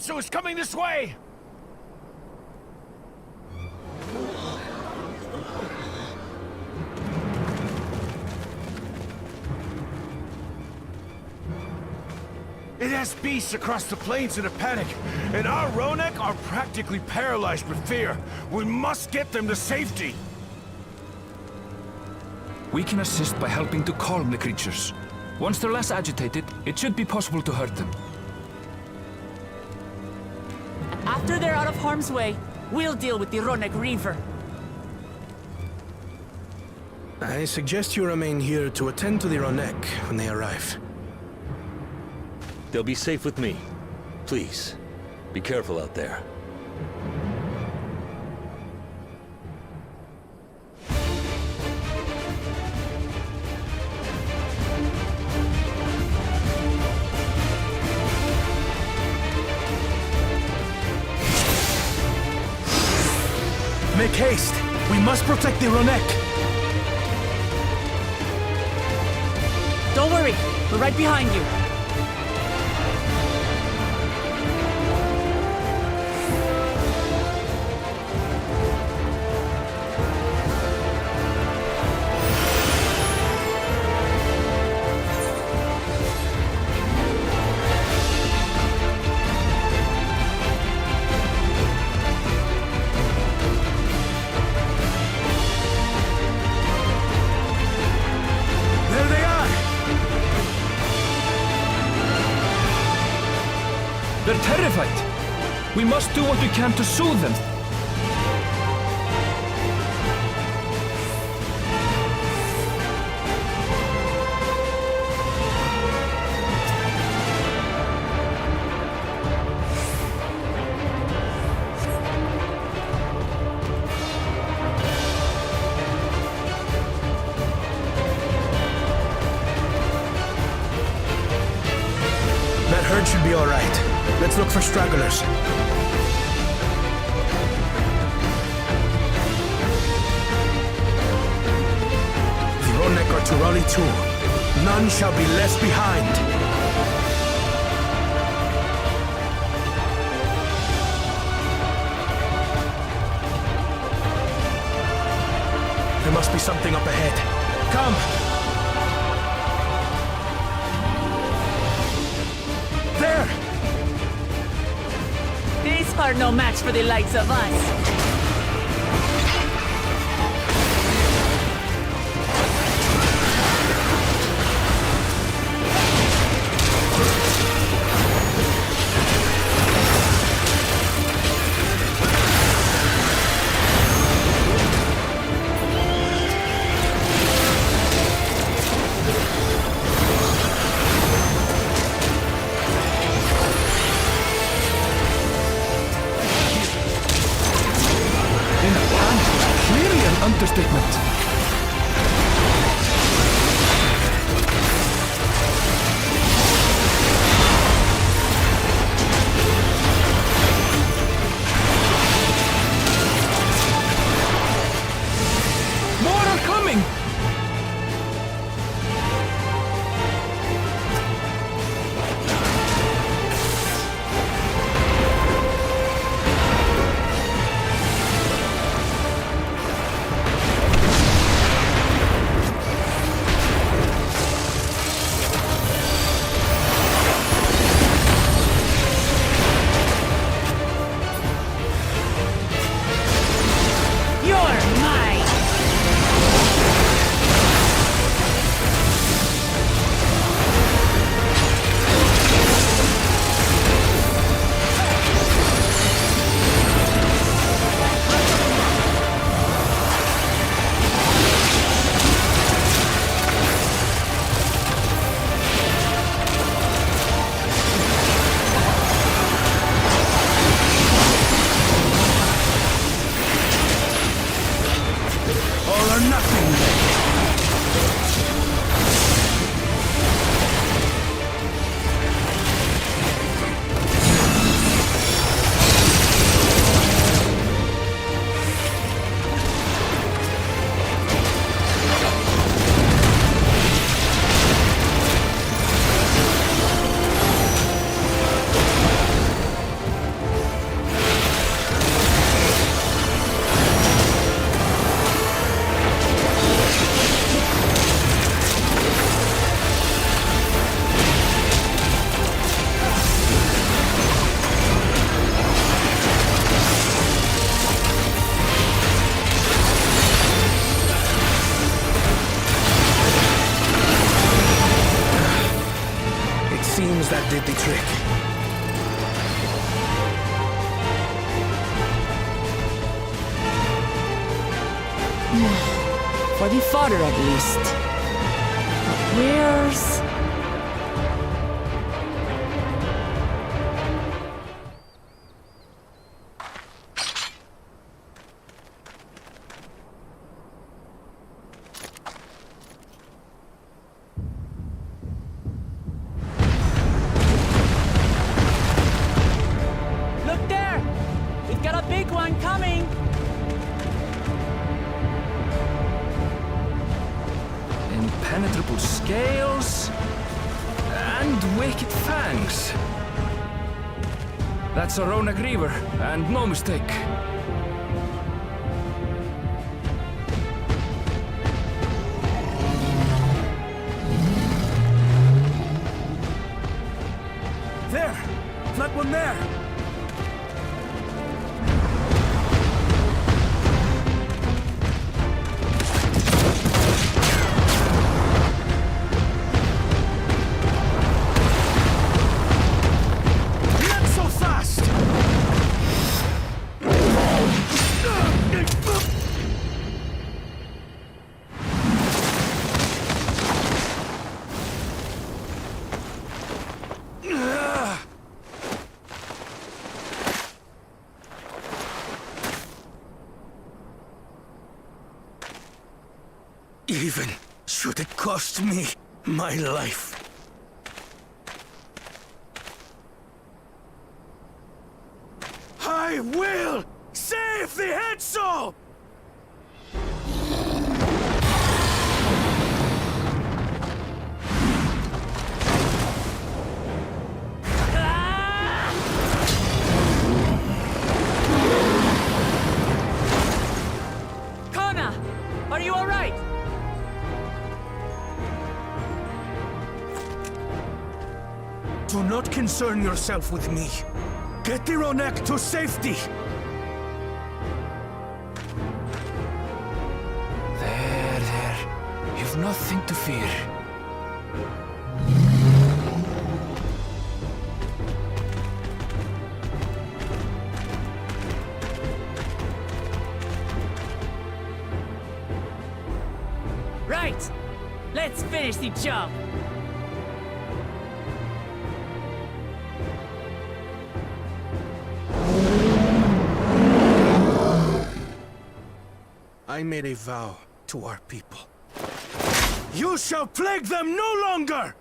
Zetsu is coming this way! It has beasts across the plains in a panic, and our Ronek are practically paralyzed with fear. We must get them to safety! We can assist by helping to calm the creatures. Once they're less agitated, it should be possible to hurt them. After they're out of harm's way, we'll deal with the Ronek Reaver. I suggest you remain here to attend to the Ronek when they arrive. They'll be safe with me. Please, be careful out there. Make haste! We must protect the Ronek! Don't worry, we're right behind you. They're terrified. We must do what we can to soothe them. That herd should be all right. Let's look for stragglers. The Ronek are to rally too. None shall be left behind. There must be something up ahead. Come! There! These are no match for the likes of us. did the trick. For the fodder, at least. But where's... Look there! We've got a big one coming! Impenetrable scales and wicked fangs. That's a Ronak Reaver, and no mistake. There! That one there! Not so fast! Even should it cost me my life. I will save the head soul! Kona! Are you alright? Do not concern yourself with me. Get the Ronek to safety! There. You've nothing to fear. Right! Let's finish the job! I made a vow to our people. You shall plague them no longer!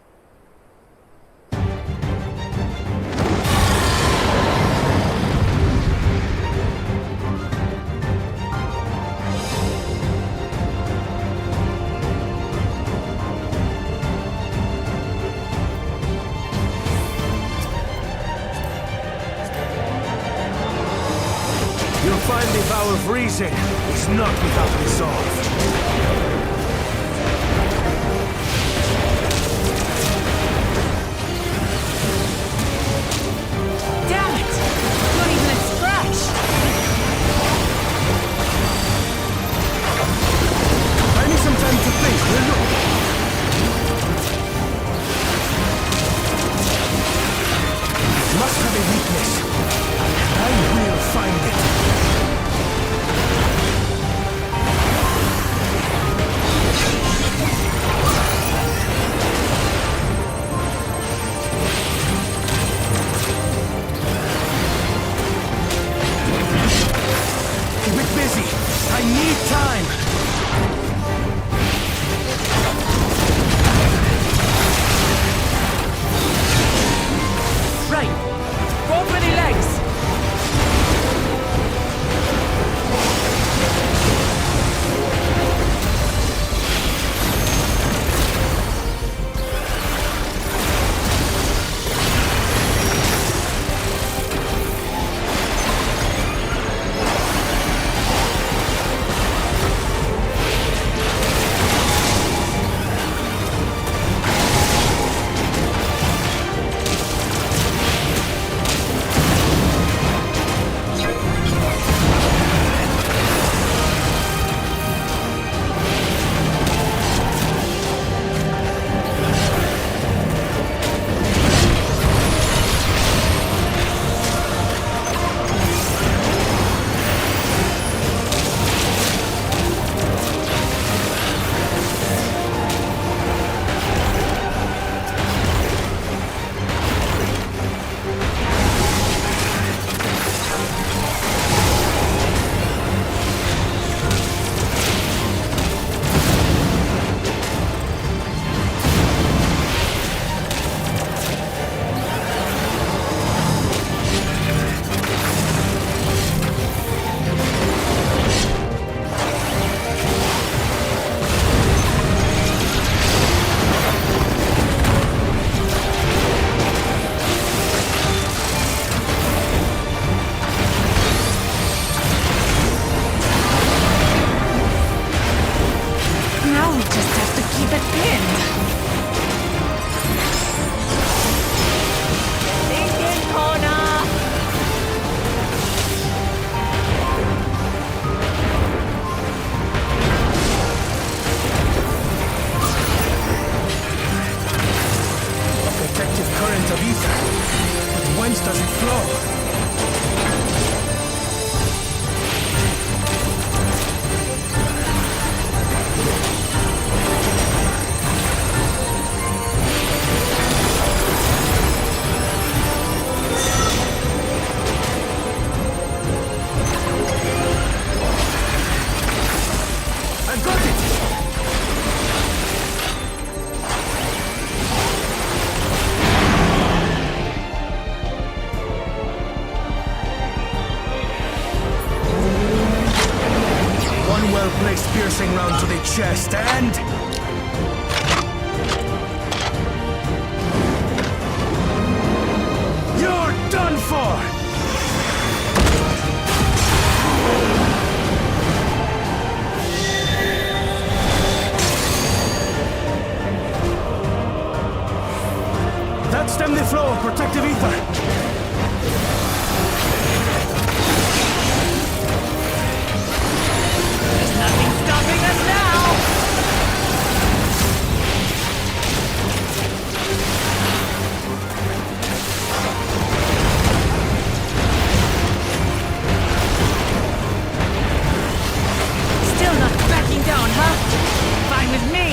You'll find the vow of reason is not without resolve. Damn it! Not even a scratch! I need some time to think, will you? Must have a weakness. I will find it. just have to keep it pinned. Thinking, Kona! A protective current of ether. But whence does it flow? Piercing round to the chest and... You're done for! That stemmed the flow of protective ether. Stopping us now! Still not backing down, huh? Fine with me!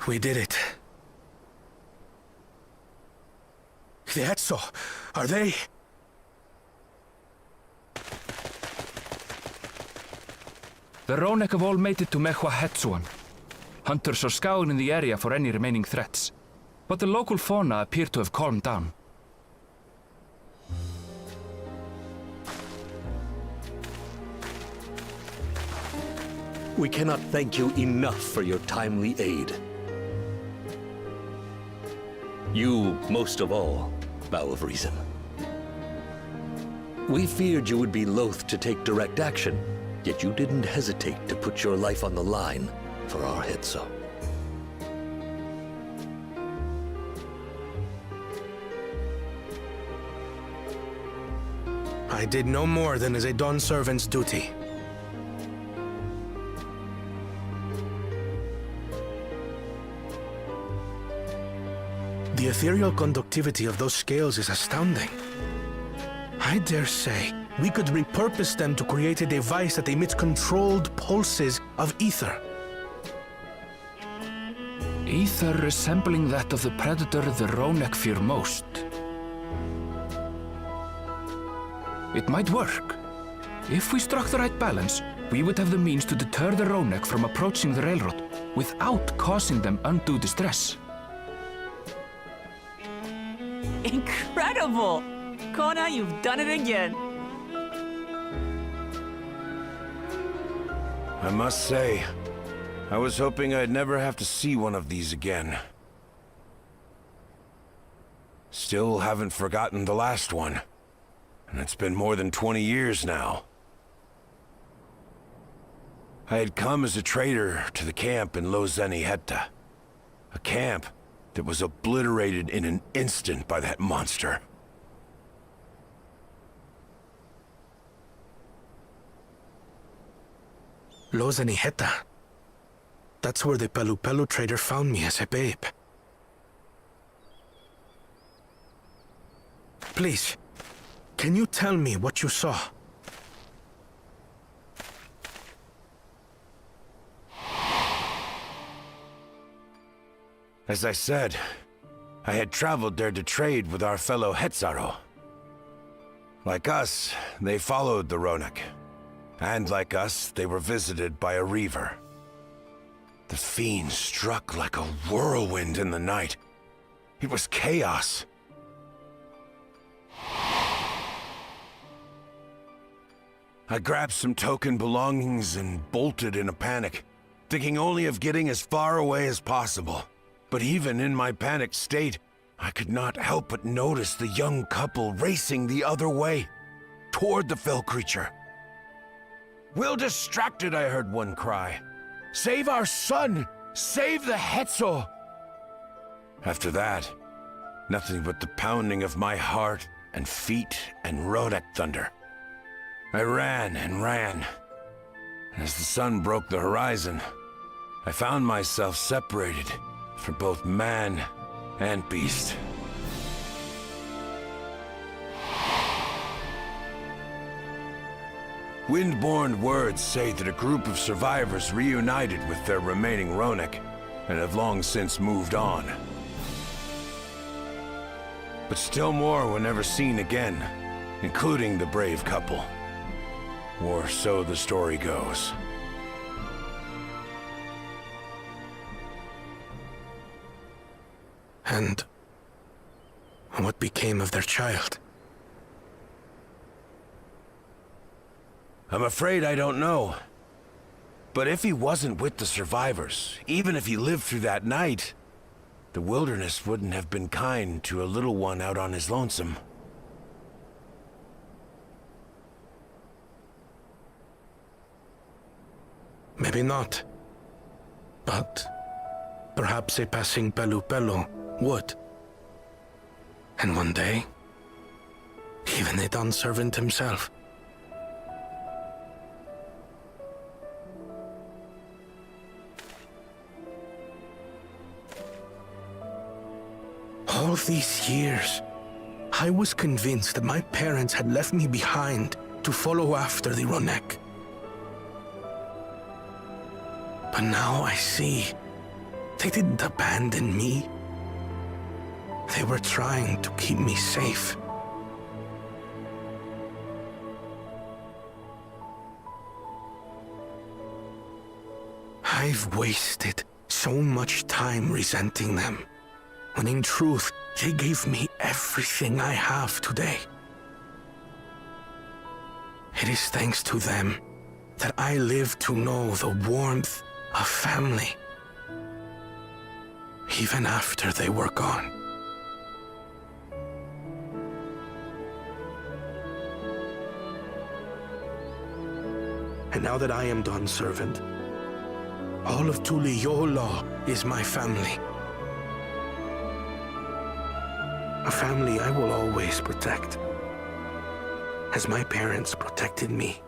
We did it. The Etso, are they? The Ronek have all made it to Mehua Hetsuan. Hunters are scouring the area for any remaining threats, but the local fauna appear to have calmed down. We cannot thank you enough for your timely aid. You, most of all, bow of reason. We feared you would be loath to take direct action, yet you didn't hesitate to put your life on the line for our Hetzo. I did no more than is a Dawn servant's duty. The ethereal conductivity of those scales is astounding. I dare say we could repurpose them to create a device that emits controlled pulses of ether. Ether resembling that of the predator the Ronek fear most. It might work. If we struck the right balance, we would have the means to deter the Ronek from approaching the railroad without causing them undue distress. Incredible! Kona, you've done it again. I must say, I was hoping I'd never have to see one of these again. Still haven't forgotten the last one. And it's been more than 20 years now. I had come as a trader to the camp in Lozeni-Hetta. A camp that was obliterated in an instant by that monster. Lozeni-Hetta. That's where the Pelu trader found me as a babe. Please, can you tell me what you saw? As I said, I had traveled there to trade with our fellow Hetzaro. Like us, they followed the Ronek. And like us, they were visited by a Reaver. The fiend struck like a whirlwind in the night. It was chaos. I grabbed some token belongings and bolted in a panic, thinking only of getting as far away as possible. But even in my panicked state, I could not help but notice the young couple racing the other way, toward the fell creature. "We're distracted," I heard one cry. "Save our son! Save the Hetzo!" After that, nothing but the pounding of my heart and feet and Ronek thunder. I ran and ran. As the sun broke the horizon, I found myself separated from both man and beast. Windborne words say that a group of survivors reunited with their remaining Ronek and have long since moved on. But still more were never seen again, including the brave couple. Or so the story goes. And what became of their child? I'm afraid I don't know. But if he wasn't with the survivors, even if he lived through that night, the wilderness wouldn't have been kind to a little one out on his lonesome. Maybe not. But perhaps a passing Pelu would. And one day, even a Dawn servant himself. All these years, I was convinced that my parents had left me behind to follow after the Ronek. But now I see, they didn't abandon me. They were trying to keep me safe. I've wasted so much time resenting them, when in truth, they gave me everything I have today. It is thanks to them that I live to know the warmth of family, even after they were gone. now that I am Dawn's servant, all of Tuliyola is my family. A family I will always protect, as my parents protected me.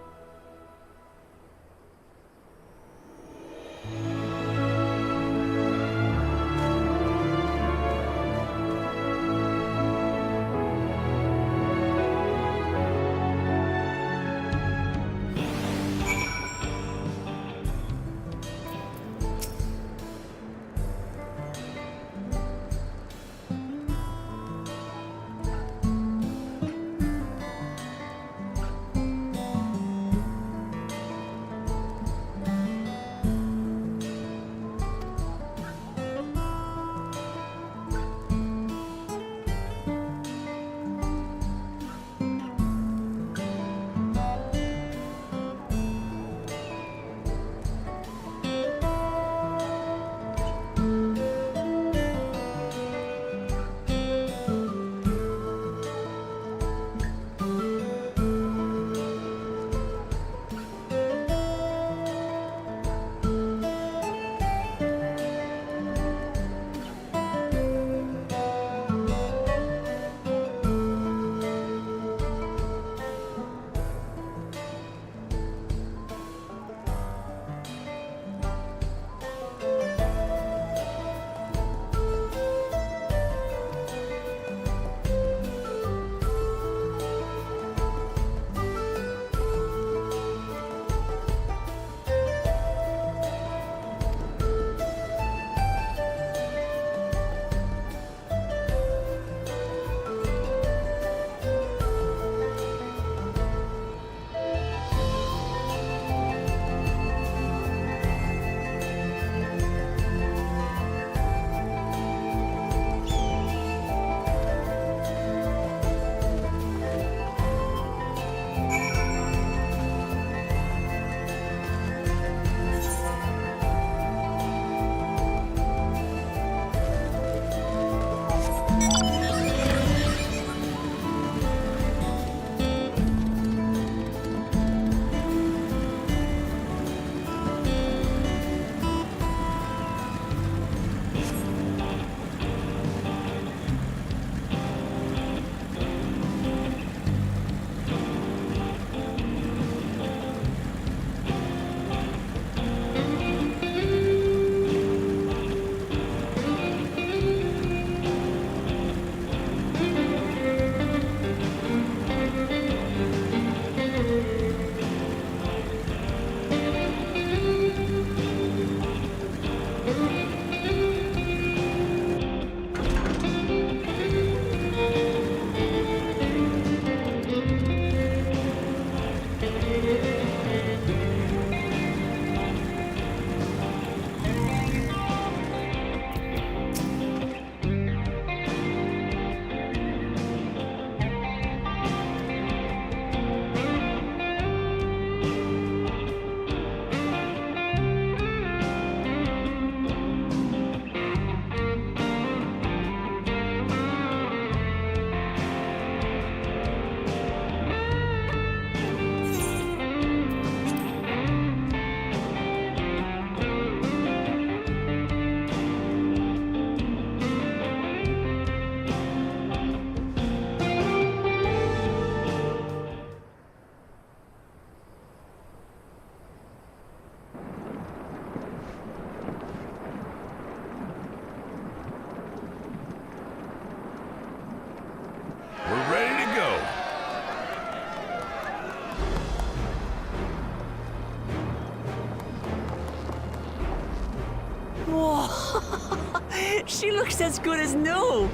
She looks as good as new.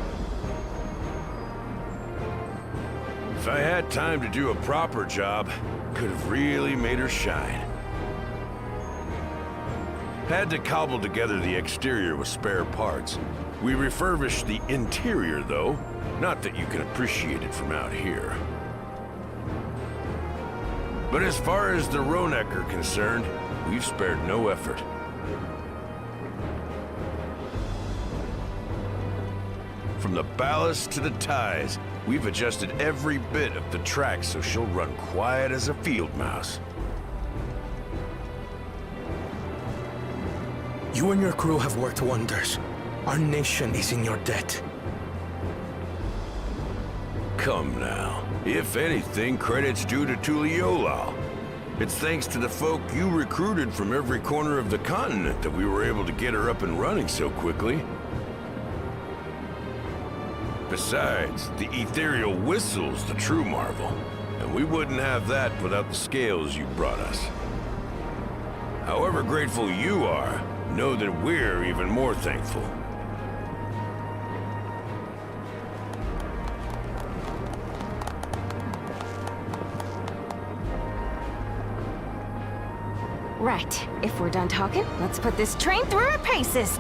If I had time to do a proper job, could have really made her shine. Had to cobble together the exterior with spare parts. We refurbished the interior, though. Not that you can appreciate it from out here. But as far as the Ronek are concerned, we've spared no effort. From the ballast to the ties, we've adjusted every bit of the track so she'll run quiet as a field mouse. You and your crew have worked wonders. Our nation is in your debt. Come now. If anything, credit's due to Tuliolal. It's thanks to the folk you recruited from every corner of the continent that we were able to get her up and running so quickly. Besides, the ethereal whistle's the true marvel, and we wouldn't have that without the scales you brought us. However grateful you are, know that we're even more thankful. Right. If we're done talking, let's put this train through our paces.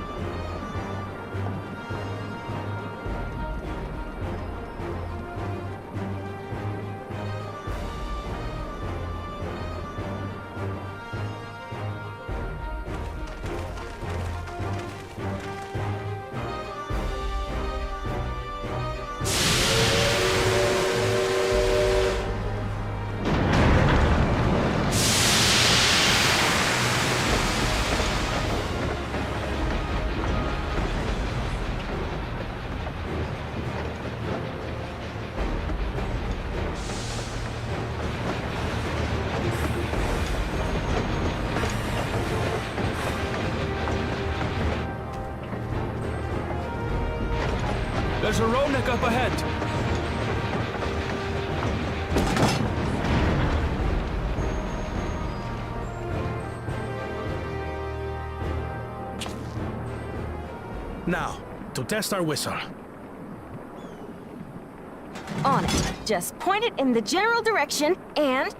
There's a Ronek up ahead. Now, to test our whistle. On it. Just point it in the general direction and...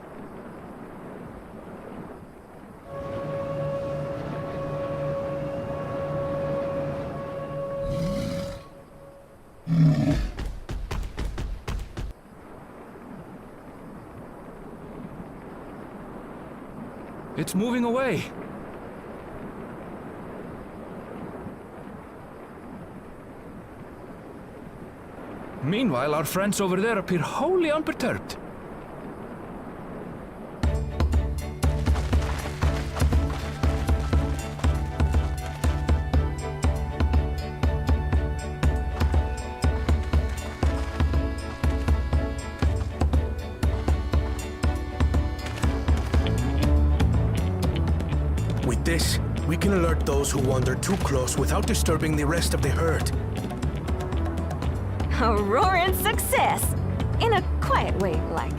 It's moving away. Meanwhile, our friends over there appear wholly unperturbed. With this, we can alert those who wander too close without disturbing the rest of the herd. a roaring success! In a quiet way, like.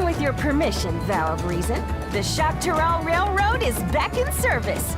With your permission, Vow of Reason, the Shaktaral Railroad is back in service.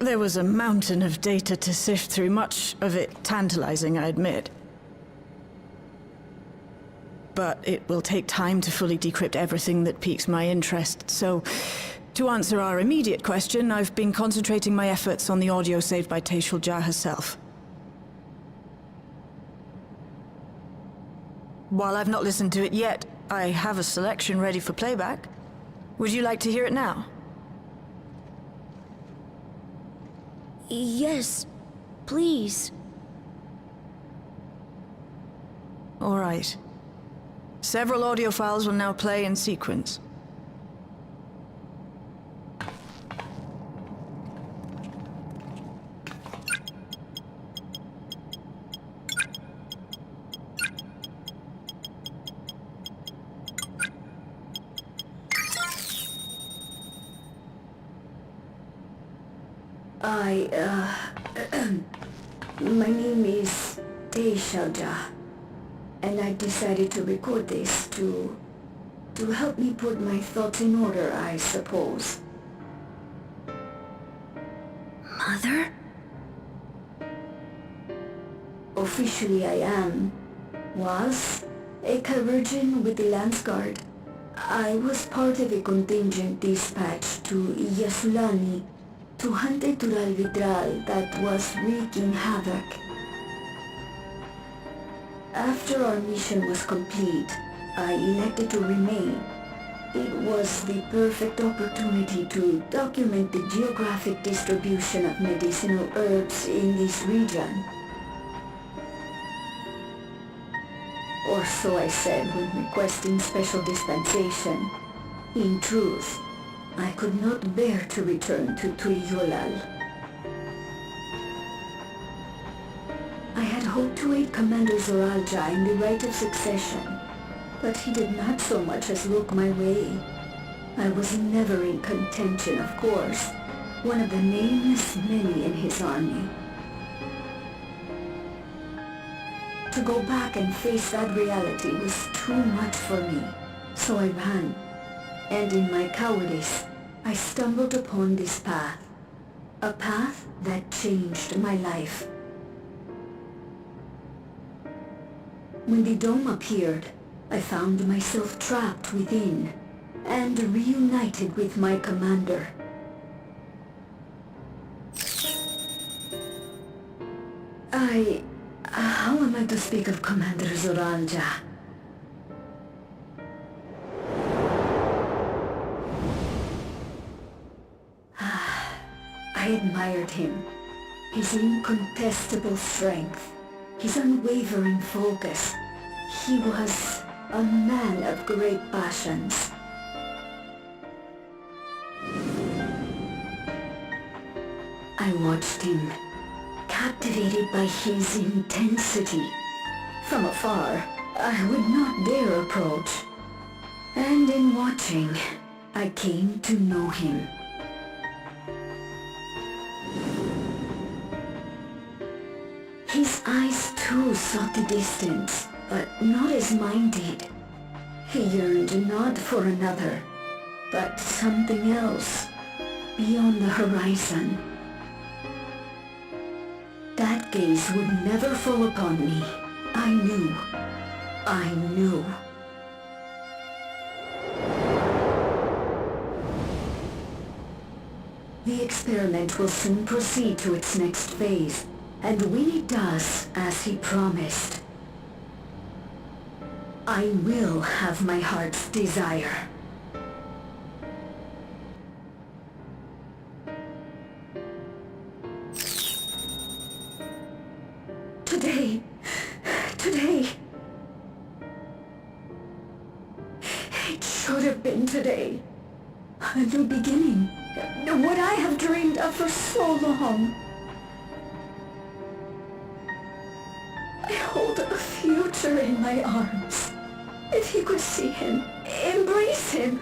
There was a mountain of data to sift through, much of it tantalizing, I admit. But it will take time to fully decrypt everything that piques my interest, so to answer our immediate question, I've been concentrating my efforts on the audio saved by Taishul Jah herself. While I've not listened to it yet, I have a selection ready for playback. Would you like to hear it now? Yes, please. All right. Several audio files will now play in sequence. My name is Taishul Jah, and I decided to record this to help me put my thoughts in order, I suppose. Mother? Officially I was a Virgin with the Lance Guard. I was part of a contingent dispatched to Yasulani to hunt a Tural Vidral that was wreaking havoc. After our mission was complete, I elected to remain. It was the perfect opportunity to document the geographic distribution of medicinal herbs in this region. Or so I said when requesting special dispensation. In truth, I could not bear to return to Tuyulal. I had hoped to aid Commander Zoralja in the right of succession, but he did not so much as look my way. I was never in contention, of course, one of the nameless many in his army. To go back and face that reality was too much for me, so I ran. And in my cowardice, I stumbled upon this path. A path that changed my life. When the dome appeared, I found myself trapped within and reunited with my commander. How am I to speak of Commander Zoranja? I admired him. His incontestable strength, his unwavering focus. He was a man of great passions. I watched him, captivated by his intensity. From afar, I would not dare approach. And in watching, I came to know him. His eyes too sought the distance, but not as mine did. He yearned not for another, but something else, beyond the horizon. That gaze would never fall upon me. I knew. I knew. The experiment will soon proceed to its next phase, and when it does, as he promised, I will have my heart's desire. Today. It should have been today. A new beginning. What I have dreamed of for so long. I hold a future in my arms. If he could see him, embrace him,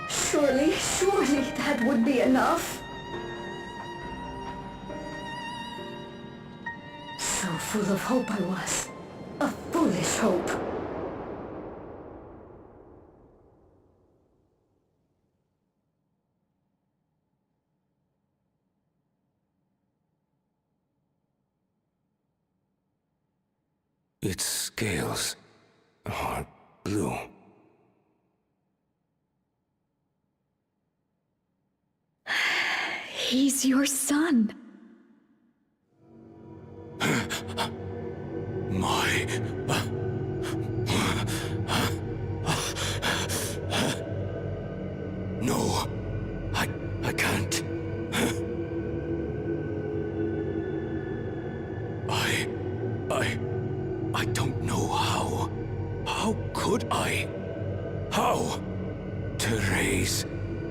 surely that would be enough. So full of hope I was. A foolish hope. Its scales are blue. He's your son. No, I can't. I don't know how. How could I? How? To raise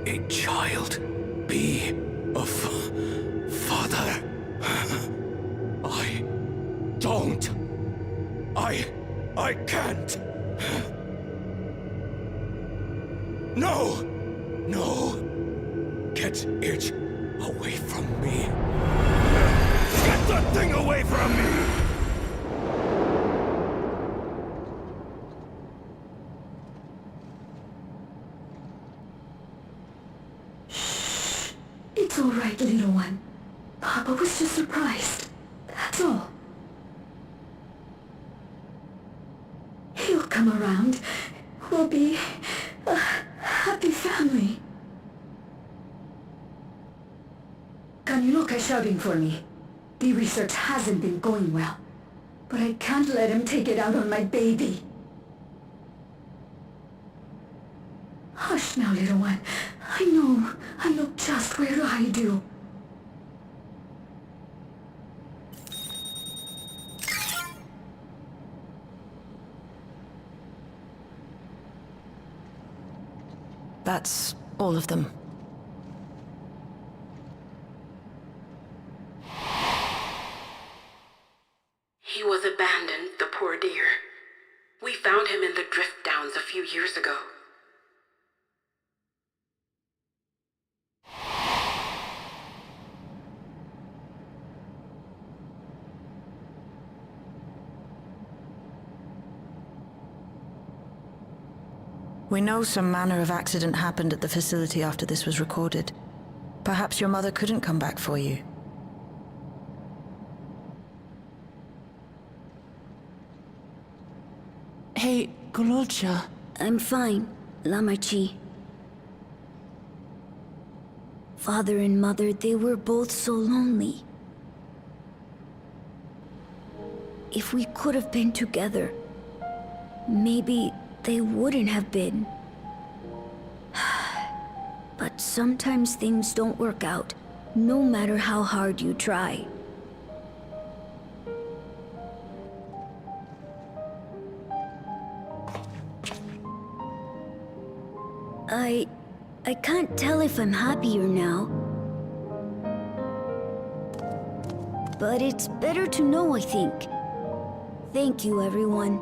a child, be a father. I don't. I can't. No! Get it away from me. Get that thing away from me! It's all right, little one. Papa was just surprised. That's all. He'll come around. We'll be a happy family. Kaniloka's shouting for me. The research hasn't been going well. But I can't let him take it out on my baby. Hush now, little one. I know just where to hide you. That's all of them. He was abandoned, the poor dear. We found him in the drift downs a few years ago. We know some manner of accident happened at the facility after this was recorded. Perhaps your mother couldn't come back for you. Hey, Gololcha. I'm fine, Lamachi. Father and mother, they were both so lonely. If we could have been together, maybe they wouldn't have been. But sometimes things don't work out, no matter how hard you try. I can't tell if I'm happier now. But it's better to know, I think. Thank you, everyone.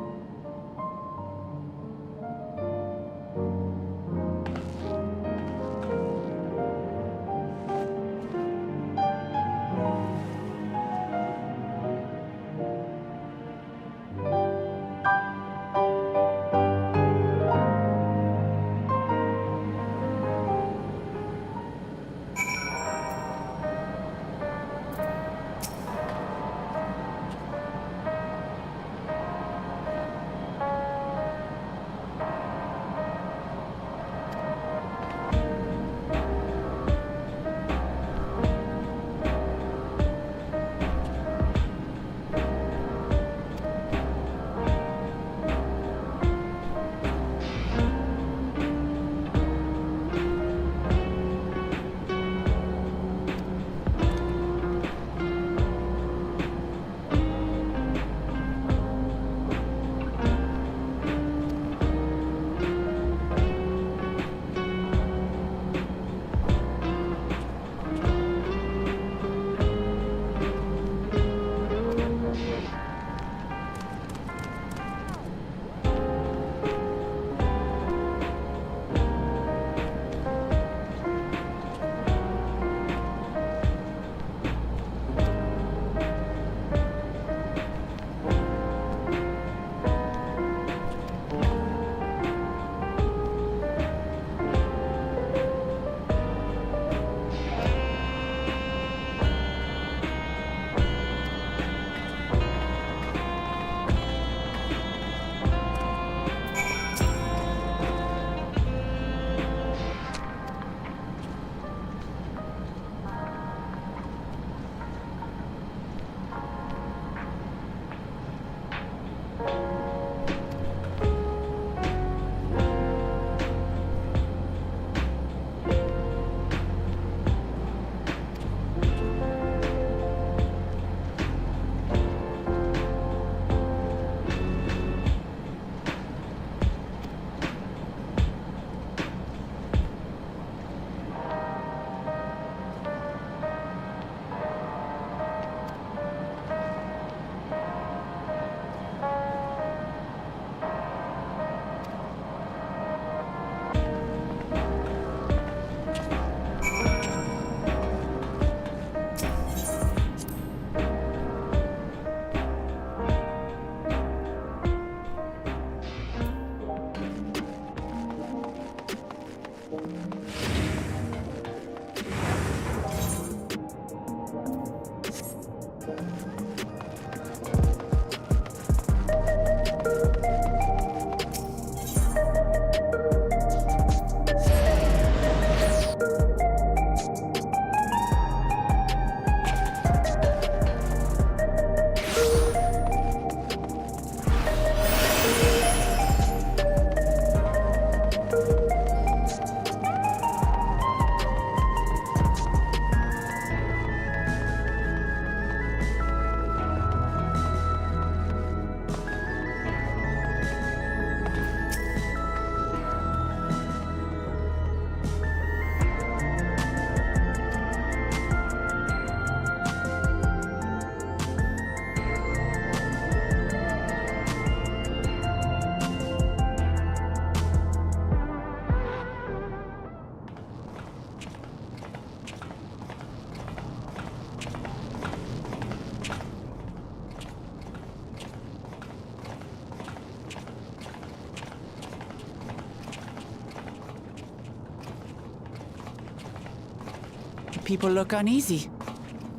People look uneasy.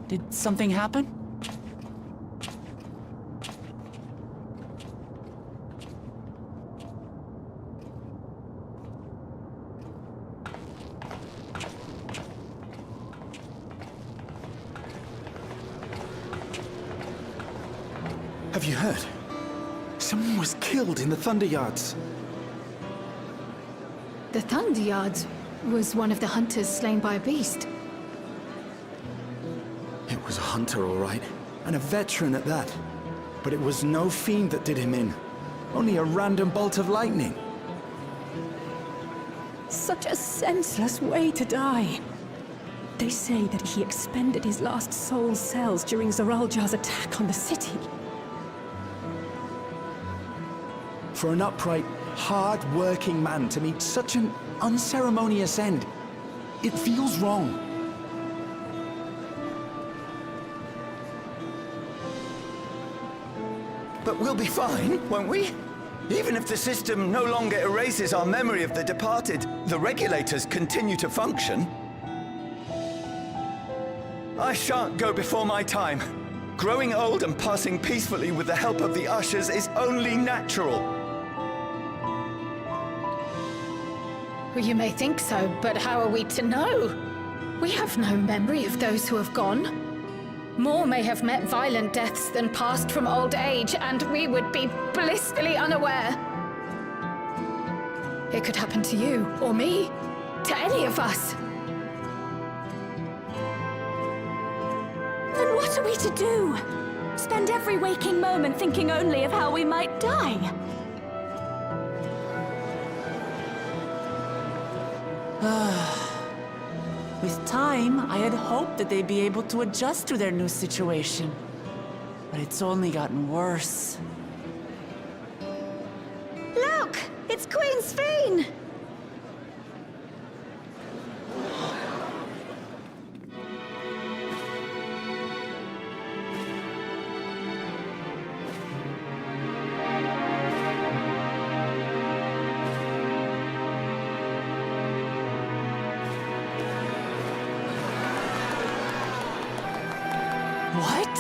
Did something happen? Have you heard? Someone was killed in the Thunder Yards. The Thunder Yards was one of the hunters slain by a beast. It was a hunter, all right, and a veteran at that. But it was no fiend that did him in. Only a random bolt of lightning. Such a senseless way to die. They say that he expended his last soul cells during Zoraljar's attack on the city. For an upright, hard-working man to meet such an unceremonious end, it feels wrong. But we'll be fine, won't we? Even if the system no longer erases our memory of the departed, the regulators continue to function. I shan't go before my time. Growing old and passing peacefully with the help of the ushers is only natural. Well, you may think so, but how are we to know? We have no memory of those who have gone. More may have met violent deaths than passed from old age, and we would be blissfully unaware. It could happen to you, or me, to any of us. Then what are we to do? Spend every waking moment thinking only of how we might die? With time, I had hoped that they'd be able to adjust to their new situation. But it's only gotten worse. Look! It's Queen Sphene! What?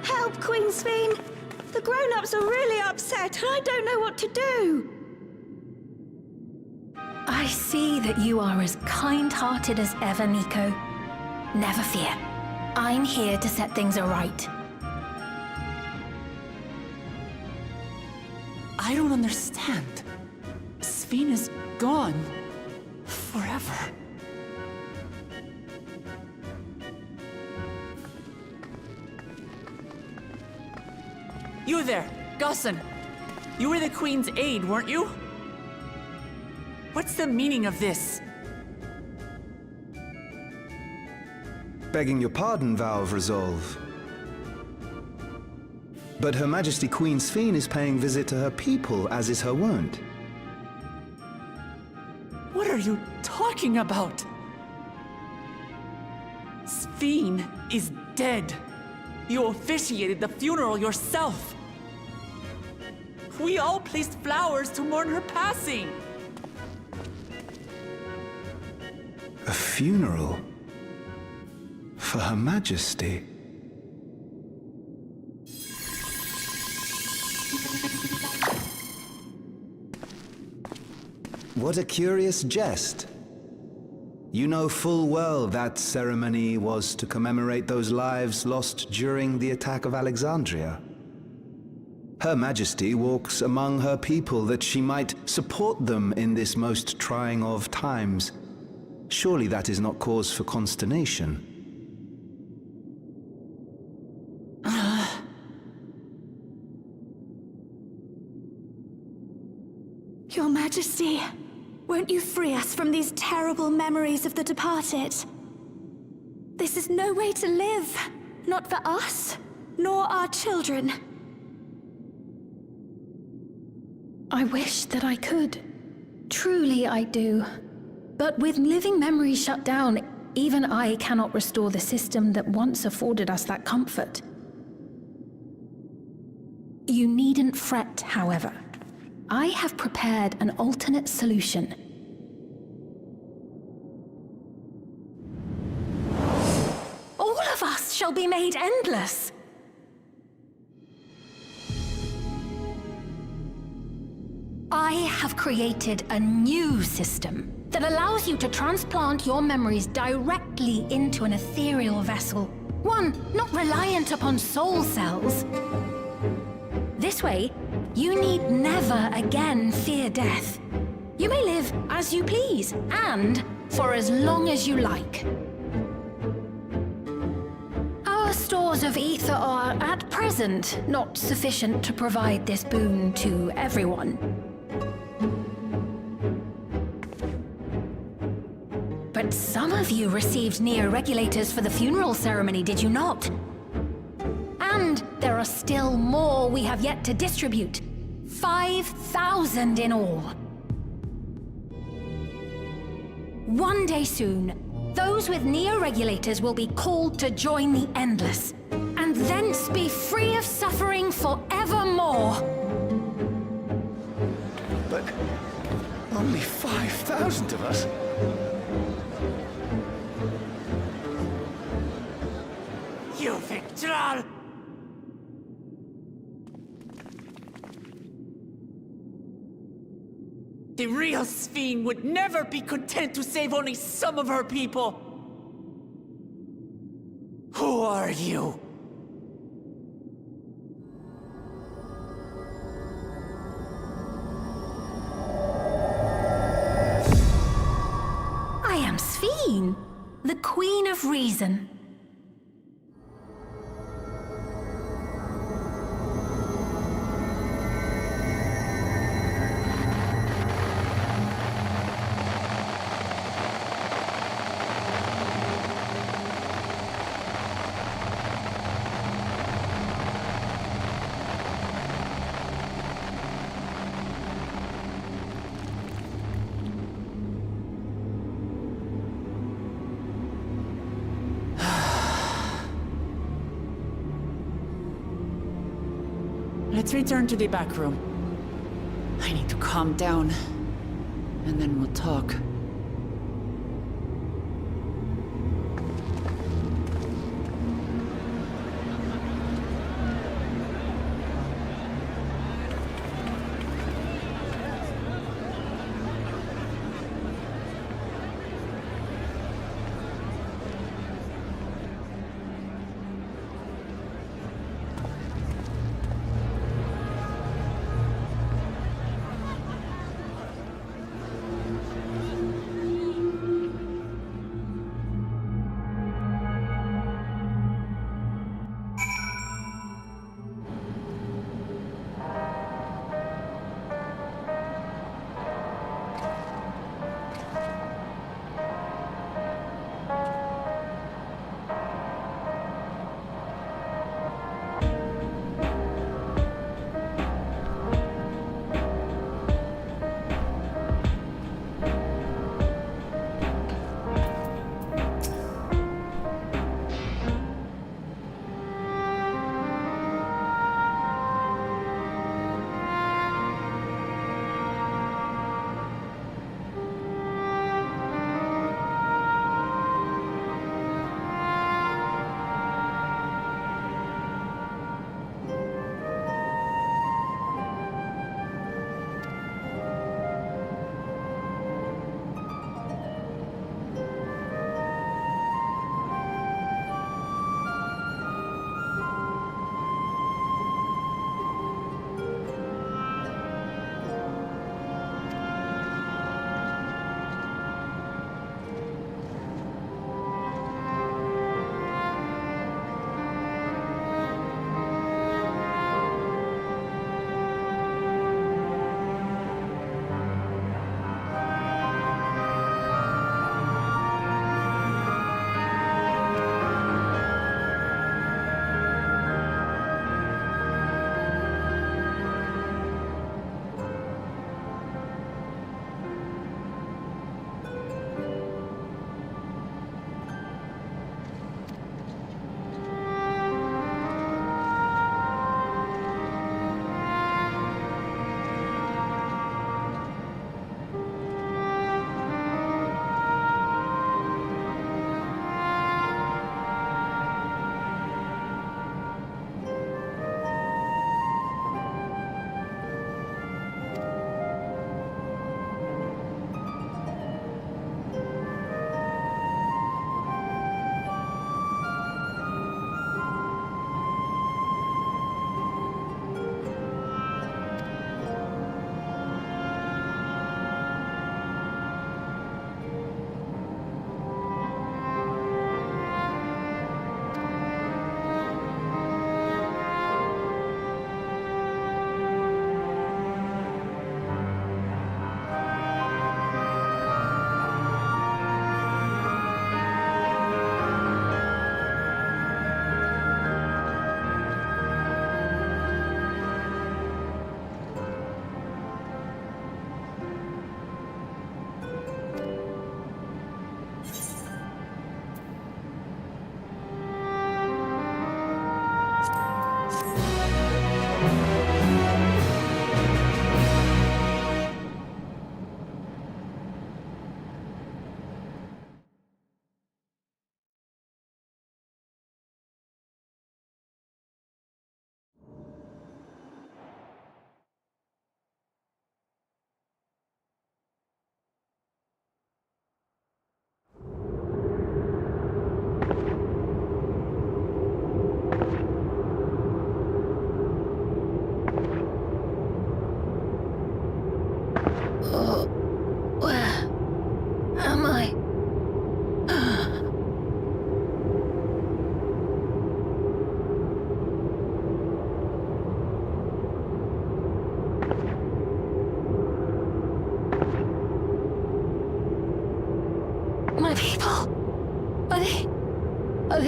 Help, Queen Sphene! The grown-ups are really upset, and I don't know what to do! I see that you are as kind-hearted as ever, Nico. Never fear. I'm here to set things aright. I don't understand. Sphene is gone. Forever. You there, Gusson. You were the Queen's aide, weren't you? What's the meaning of this? Begging your pardon, Vow of Resolve. But Her Majesty Queen Sphene is paying visit to her people, as is her wont. What are you talking about? Sphene is dead. You officiated the funeral yourself. We all placed flowers to mourn her passing. A funeral? For Her Majesty? What a curious jest. You know full well that ceremony was to commemorate those lives lost during the attack of Alexandria. Her Majesty walks among her people that she might support them in this most trying of times. Surely that is not cause for consternation. Your Majesty, won't you free us from these terrible memories of the departed? This is no way to live, not for us, nor our children. I wish that I could. Truly I do. But with living memories shut down, even I cannot restore the system that once afforded us that comfort. You needn't fret, however. I have prepared an alternate solution. All of us shall be made endless. I have created a new system that that allows you to transplant your memories directly into an ethereal vessel. One not reliant upon soul cells. This way, you need never again fear death. You may live as you please, and for as long as you like. Our stores of ether are, at present, not sufficient to provide this boon to everyone. But some of you received neo-regulators for the funeral ceremony, did you not? And there are still more we have yet to distribute. 5,000 in all. One day soon, those with neo-regulators will be called to join the Endless, and thence be free of suffering forevermore. But only 5,000 of us? You Victral! The real Sphene would never be content to save only some of her people. Who are you? I am Sphene, the Queen of Reason. Let's return to the back room. I need to calm down, and then we'll talk.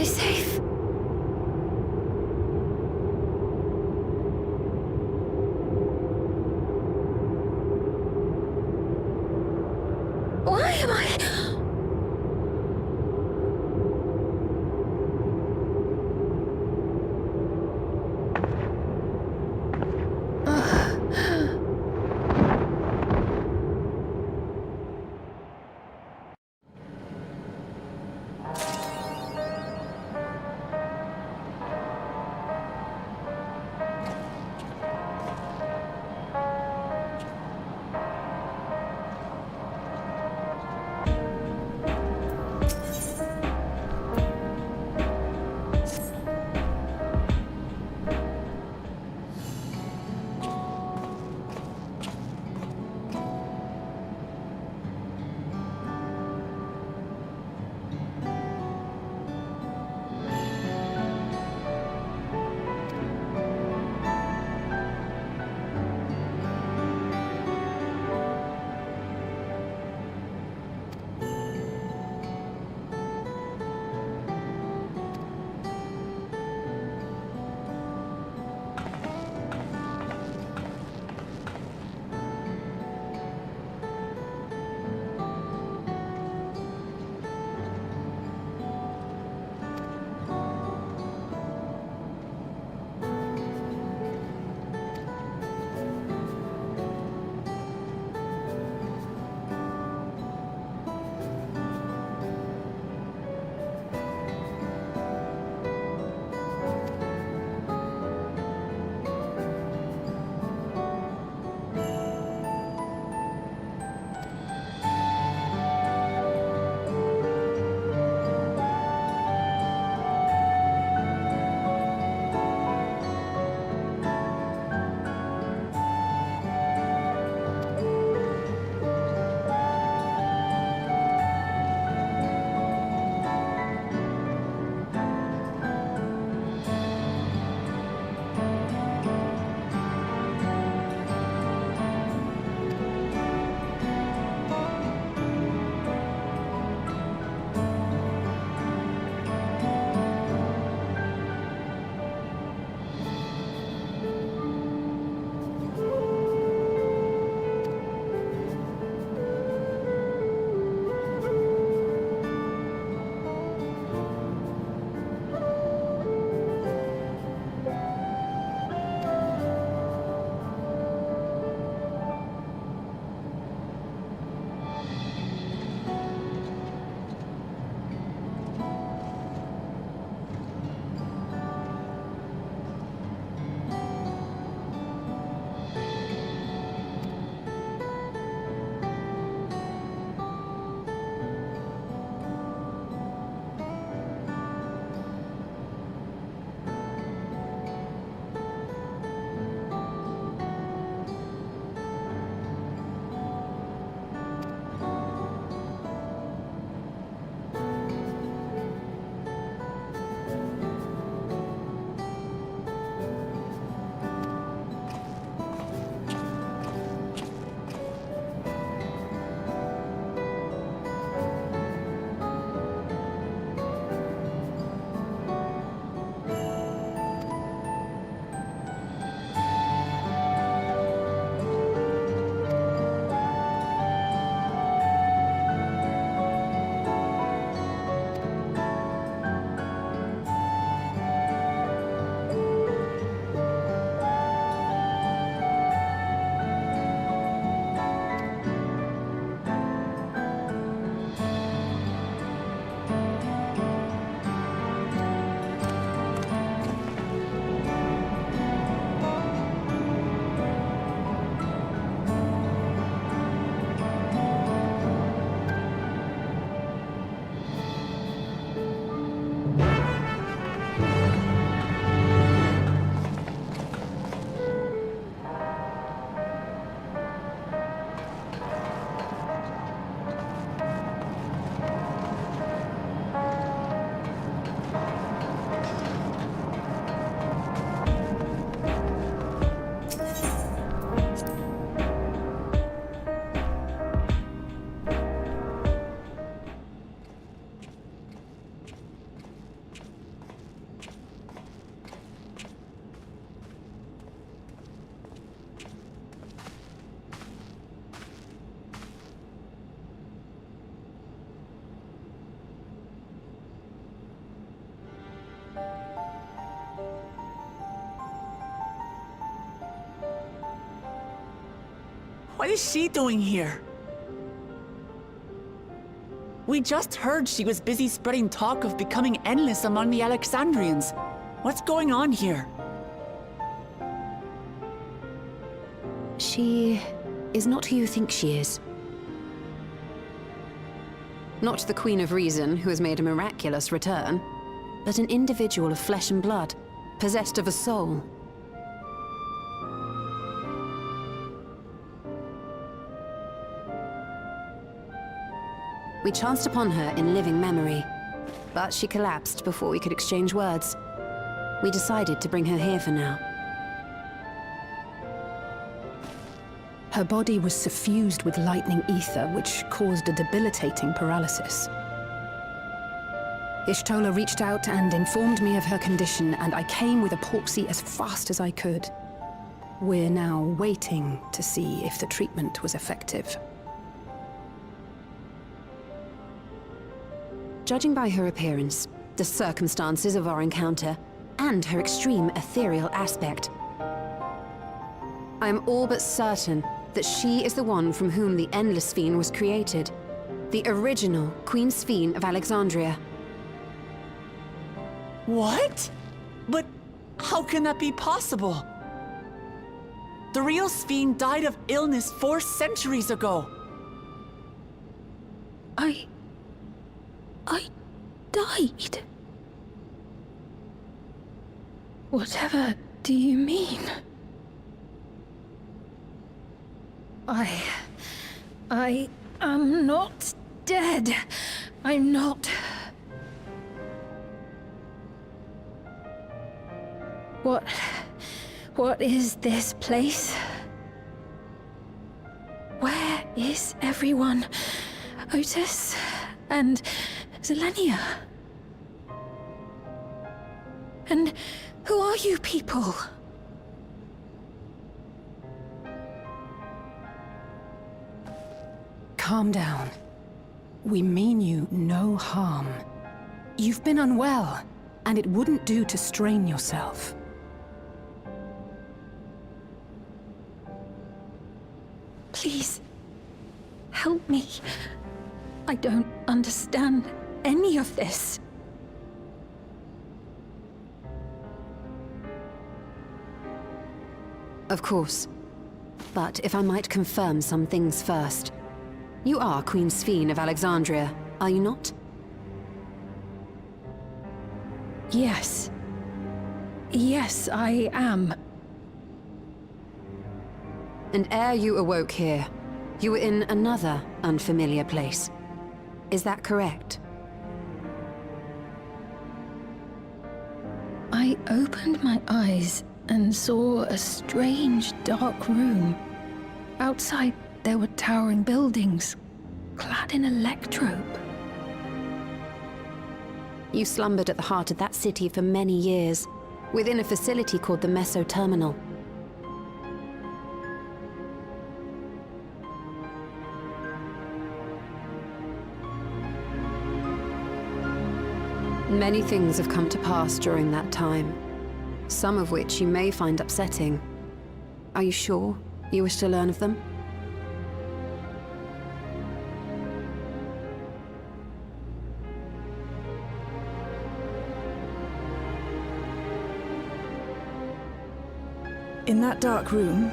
we safe? Why am I... What is she doing here? We just heard she was busy spreading talk of becoming endless among the Alexandrians. What's going on here? She is not who you think she is. Not the Queen of Reason, who has made a miraculous return, but an individual of flesh and blood, possessed of a soul. We chanced upon her in living memory, but she collapsed before we could exchange words. We decided to bring her here for now. Her body was suffused with lightning ether, which caused a debilitating paralysis. Ishtola reached out and informed me of her condition, and I came with epoxy as fast as I could. We're now waiting to see if the treatment was effective. Judging by her appearance, the circumstances of our encounter, and her extreme ethereal aspect, I am all but certain that she is the one from whom the Endless Sphere was created. The original Queen Sphere of Alexandria. What? But how can that be possible? The real Sphere died of illness 4 centuries ago. I died? Whatever do you mean? I am not dead. I'm not. What is this place? Where is everyone? Otis and Zelenia? And who are you people? Calm down. We mean you no harm. You've been unwell, and it wouldn't do to strain yourself. Please, help me. I don't understand any of this. Of course. But if I might confirm some things first. You are Queen Sphere of Alexandria, are you not? Yes. Yes, I am. And ere you awoke here, you were in another unfamiliar place. Is that correct? I opened my eyes and saw a strange, dark room. Outside, there were towering buildings, clad in electrope. You slumbered at the heart of that city for many years, within a facility called the Meso Terminal. Many things have come to pass during that time, some of which you may find upsetting. Are you sure you wish to learn of them? In that dark room,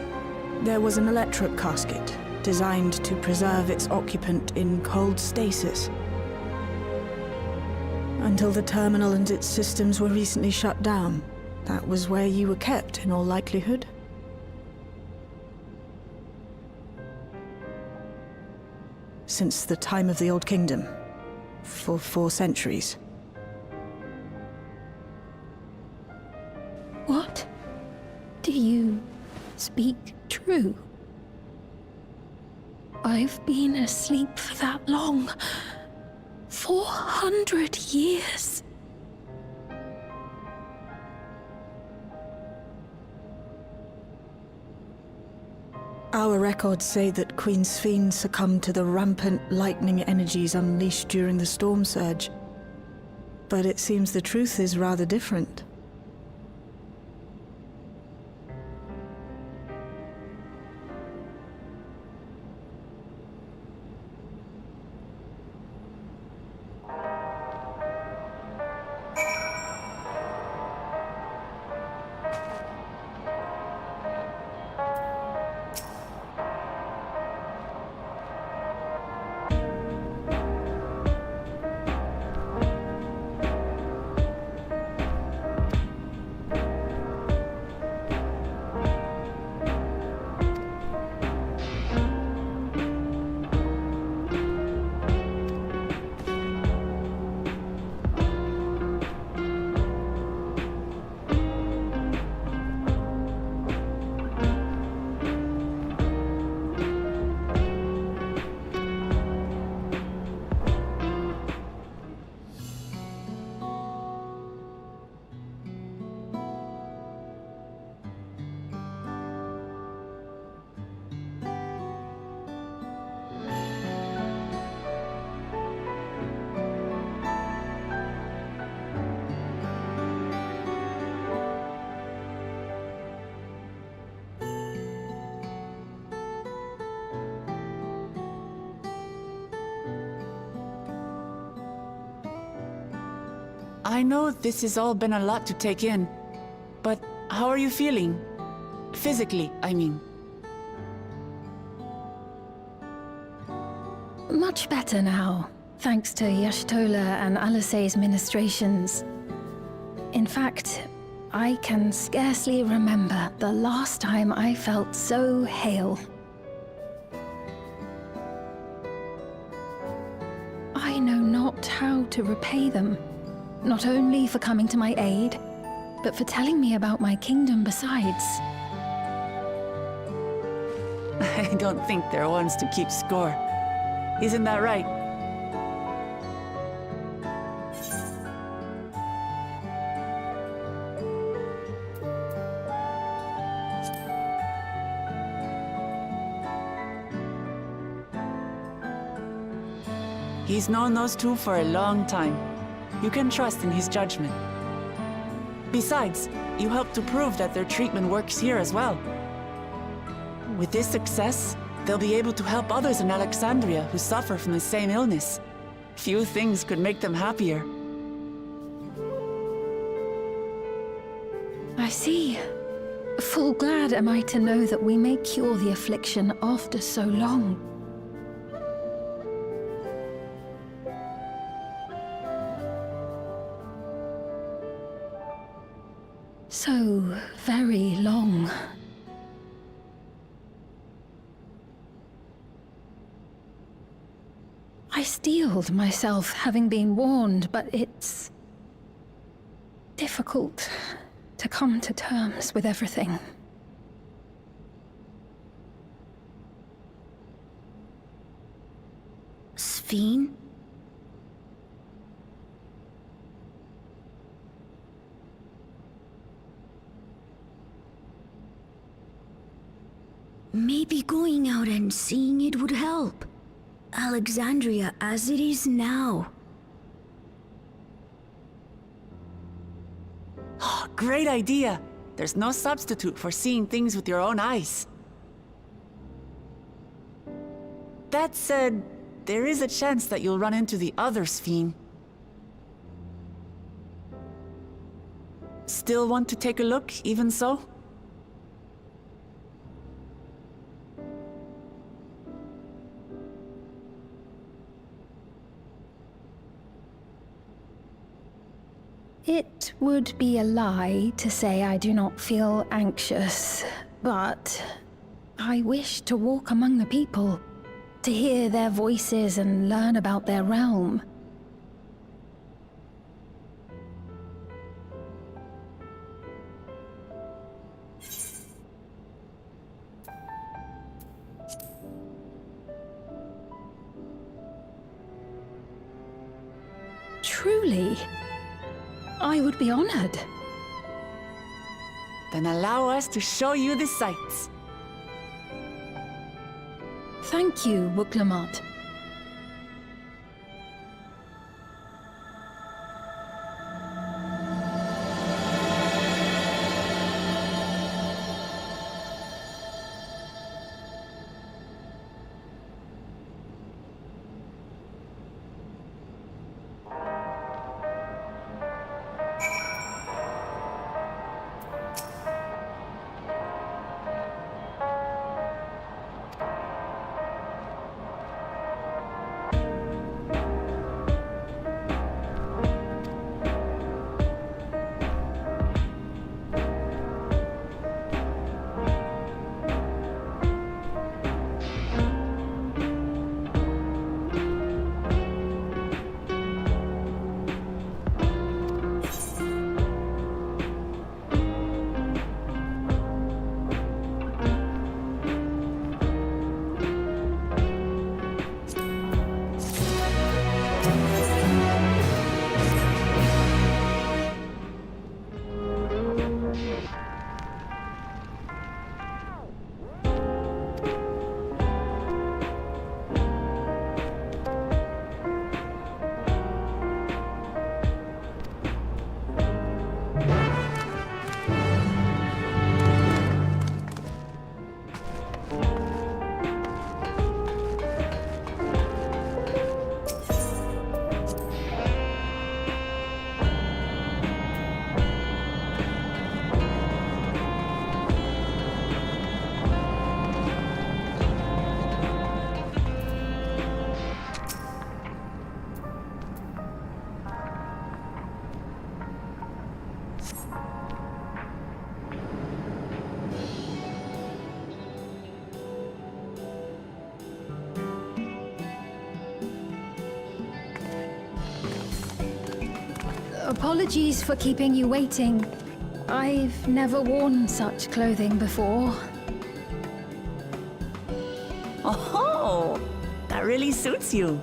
there was an electric casket designed to preserve its occupant in cold stasis. Until the terminal and its systems were recently shut down. That was where you were kept, in all likelihood. Since the time of the Old Kingdom. For 4 centuries. What? Do you speak true? I've been asleep for that long. 400 years. Our records say that Queen Sphere succumbed to the rampant lightning energies unleashed during the storm surge. But it seems the truth is rather different. I know this has all been a lot to take in, but how are you feeling? Physically, I mean. Much better now, thanks to Y'shtola and Alisay's ministrations. In fact, I can scarcely remember the last time I felt so hale. I know not how to repay them, not only for coming to my aid, but for telling me about my kingdom besides. I don't think they're ones to keep score. Isn't that right? He's known those two for a long time. You can trust in his judgment. Besides, you helped to prove that their treatment works here as well. With this success, they'll be able to help others in Alexandria who suffer from the same illness. Few things could make them happier. I see. Full glad am I to know that we may cure the affliction after so long. So very long. I steeled myself, having been warned, but it's difficult to come to terms with everything. Sphene? Maybe going out and seeing it would help. Alexandria as it is now. Oh, great idea! There's no substitute for seeing things with your own eyes. That said, there is a chance that you'll run into the other Sphene. Still want to take a look, even so? It would be a lie to say I do not feel anxious, but I wish to walk among the people, to hear their voices and learn about their realm. Truly, I would be honored. Then allow us to show you the sights. Thank you, Wuklamot. Apologies for keeping you waiting. I've never worn such clothing before. Oh, that really suits you.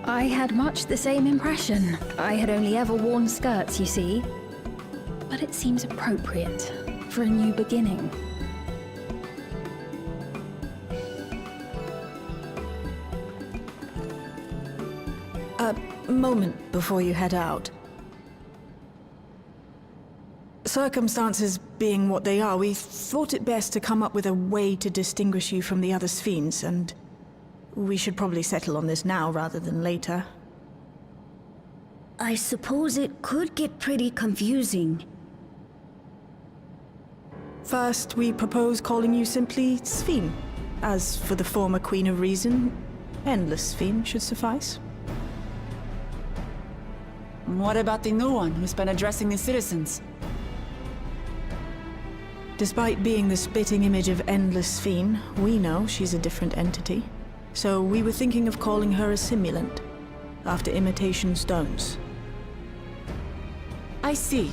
I had much the same impression. I had only ever worn skirts, you see. But it seems appropriate for a new beginning. A moment before you head out. Circumstances being what they are, we thought it best to come up with a way to distinguish you from the other Sphenes, and we should probably settle on this now rather than later. I suppose it could get pretty confusing. First, we propose calling you simply Sphene. As for the former Queen of Reason, Endless Sphene should suffice. What about the new one who's been addressing the citizens? Despite being the spitting image of Endless Sphene, we know she's a different entity. So we were thinking of calling her a simulant, after imitation stones. I see.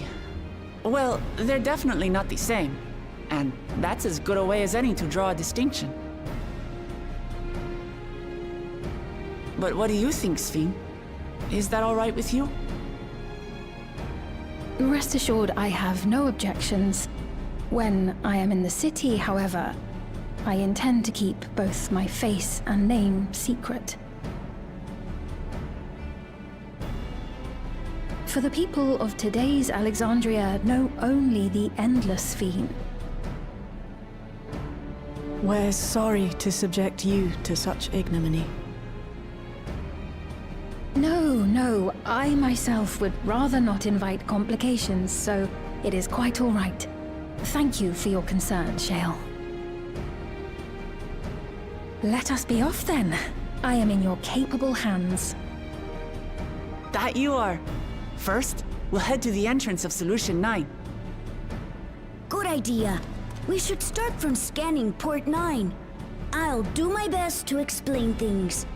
Well, they're definitely not the same. And that's as good a way as any to draw a distinction. But what do you think, Sphene? Is that all right with you? Rest assured, I have no objections. When I am in the city, however, I intend to keep both my face and name secret. For the people of today's Alexandria know only the Endless Sphene. We're sorry to subject you to such ignominy. No, I myself would rather not invite complications, so it is quite all right. Thank you for your concern, Shale. Let us be off then. I am in your capable hands. That you are. First, we'll head to the entrance of Solution 9. Good idea. We should start from scanning Port 9. I'll do my best to explain things.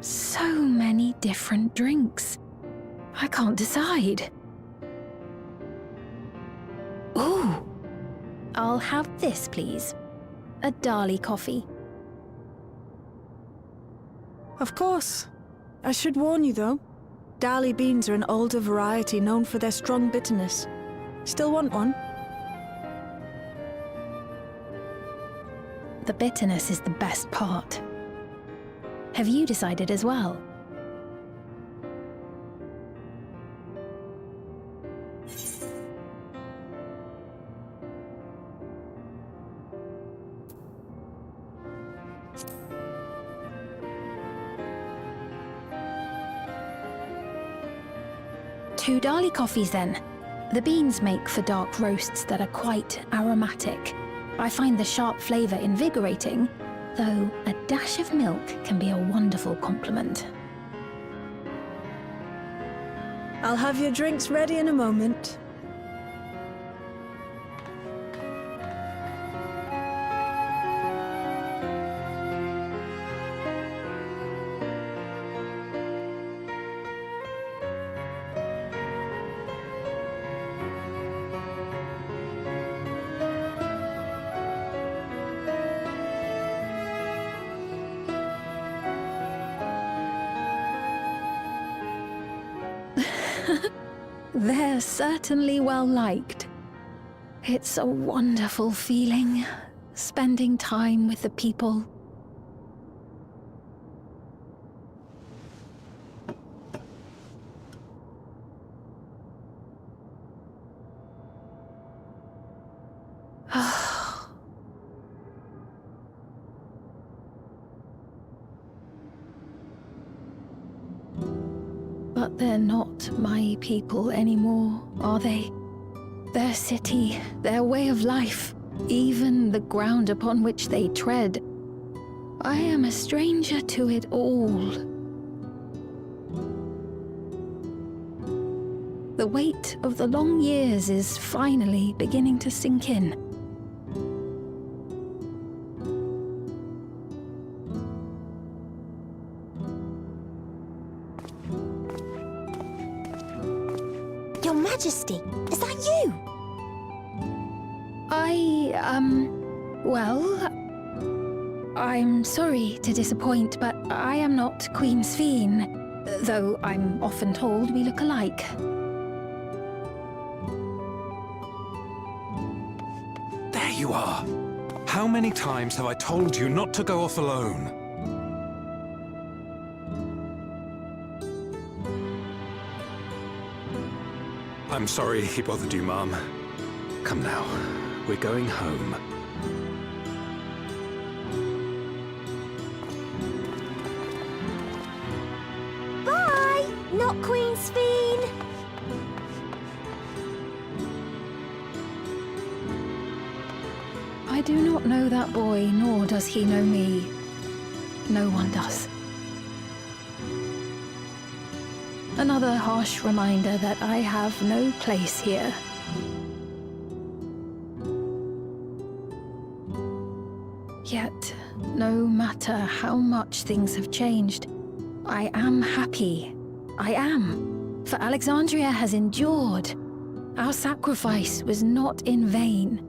So many different drinks. I can't decide. Ooh! I'll have this, please. A Dali coffee. Of course. I should warn you, though. Dali beans are an older variety known for their strong bitterness. Still want one? The bitterness is the best part. Have you decided as well? Two Dali coffees then. The beans make for dark roasts that are quite aromatic. I find the sharp flavour invigorating, though a dash of milk can be a wonderful complement. I'll have your drinks ready in a moment. They're certainly well liked. It's a wonderful feeling, spending time with the people. But they're not my people anymore, are they? Their city, their way of life, even the ground upon which they tread. I am a stranger to it all. The weight of the long years is finally beginning to sink in. Your Majesty, is that you? Well, I'm sorry to disappoint, but I am not Queen Sphene, though I'm often told we look alike. There you are. How many times have I told you not to go off alone? I'm sorry he bothered you, Mom. Come now, we're going home. Bye, not Queen Sphene. I do not know that boy, nor does he know me. No one does. Another harsh reminder that I have no place here. Yet, no matter how much things have changed, I am happy. I am. For Alexandria has endured. Our sacrifice was not in vain.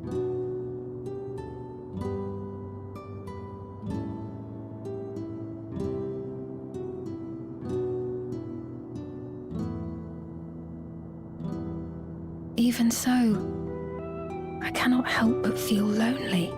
Even so, I cannot help but feel lonely.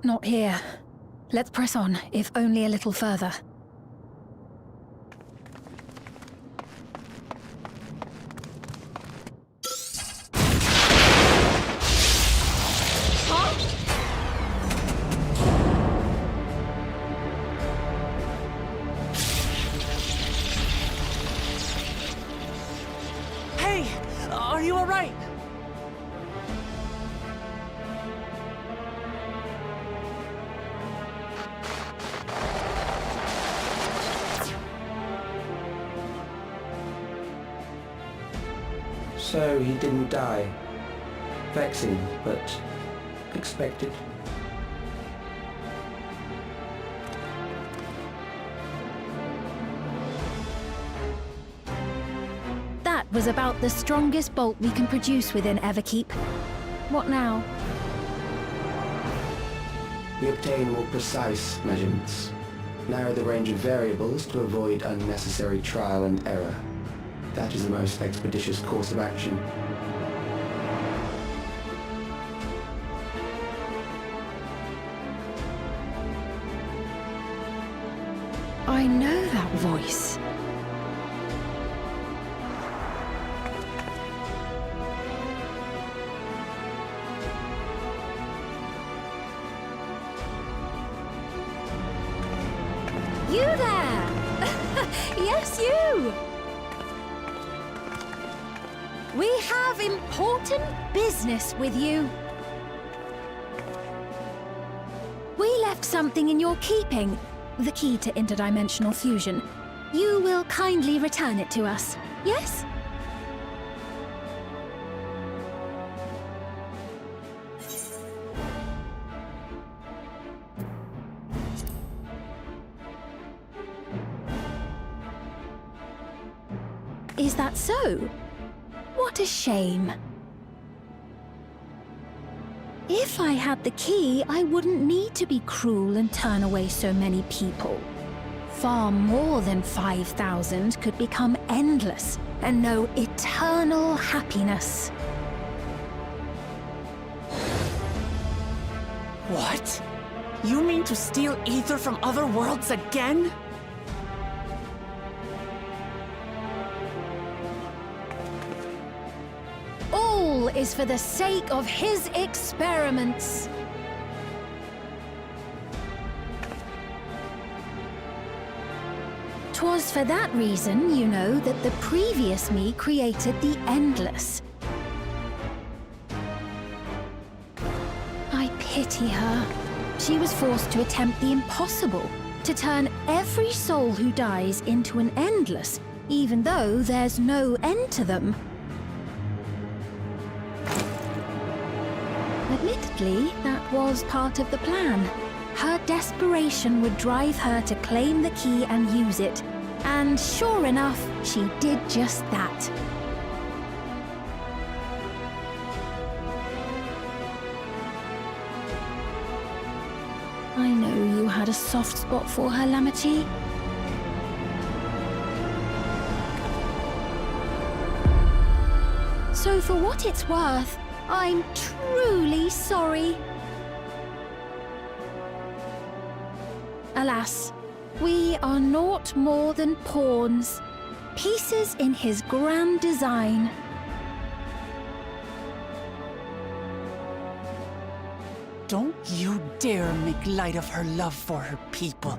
Not here. Let's press on, if only a little further. Hey! Are you alright? So he didn't die. Vexing, but expected. That was about the strongest bolt we can produce within Everkeep. What now? We obtain more precise measurements. Narrow the range of variables to avoid unnecessary trial and error. That is the most expeditious course of action. I know that voice. You there! Yes, you! We have important business with you. We left something in your keeping. The key to interdimensional fusion. You will kindly return it to us, yes? Is that so? What a shame. If I had the key, I wouldn't need to be cruel and turn away so many people. Far more than 5,000 could become endless and know eternal happiness. What? You mean to steal ether from other worlds again? All is for the sake of his experiments. Twas for that reason, you know, that the previous me created the Endless. I pity her. She was forced to attempt the impossible, to turn every soul who dies into an Endless, even though there's no end to them. Admittedly, that was part of the plan. Her desperation would drive her to claim the key and use it. And sure enough, she did just that. I know you had a soft spot for her, Lamachi. So for what it's worth, I'm truly sorry. Alas, we are naught more than pawns, pieces in his grand design. Don't you dare make light of her love for her people.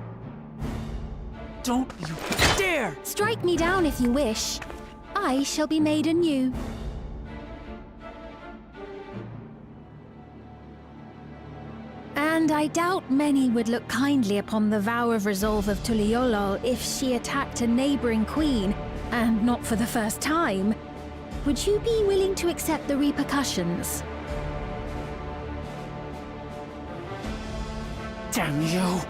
Don't you dare! Strike me down if you wish. I shall be made anew. And I doubt many would look kindly upon the vow of resolve of Tuliolol if she attacked a neighboring queen, and not for the first time. Would you be willing to accept the repercussions? Damn you!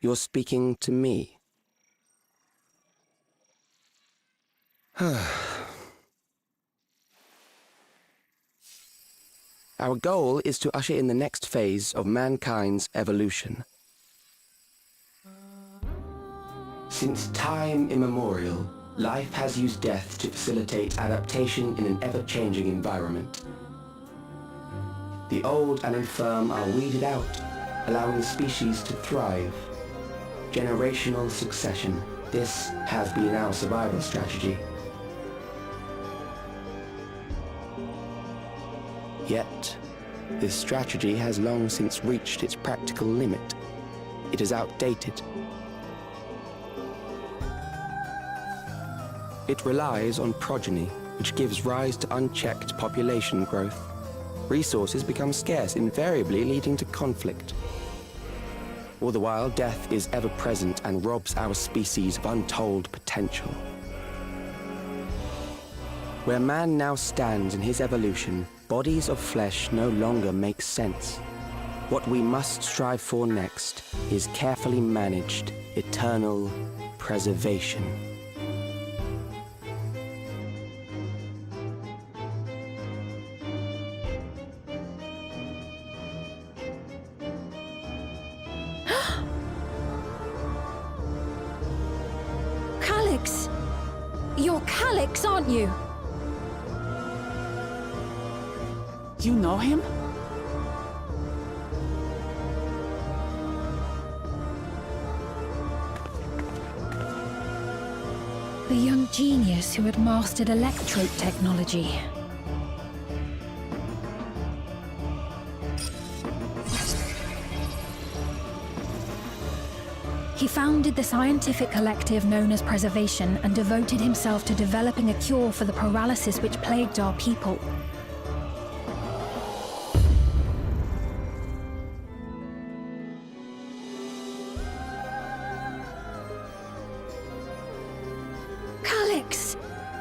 You're speaking to me. Our goal is to usher in the next phase of mankind's evolution. Since time immemorial, life has used death to facilitate adaptation in an ever-changing environment. The old and infirm are weeded out, allowing species to thrive. Generational succession. This has been our survival strategy. Yet, this strategy has long since reached its practical limit. It is outdated. It relies on progeny, which gives rise to unchecked population growth. Resources become scarce, invariably leading to conflict. All the while, death is ever present and robs our species of untold potential. Where man now stands in his evolution, bodies of flesh no longer make sense. What we must strive for next is carefully managed, eternal preservation. Calyx! You're Calyx, aren't you? You know him? The young genius who had mastered electrode technology. He founded the scientific collective known as Preservation and devoted himself to developing a cure for the paralysis which plagued our people. Calyx,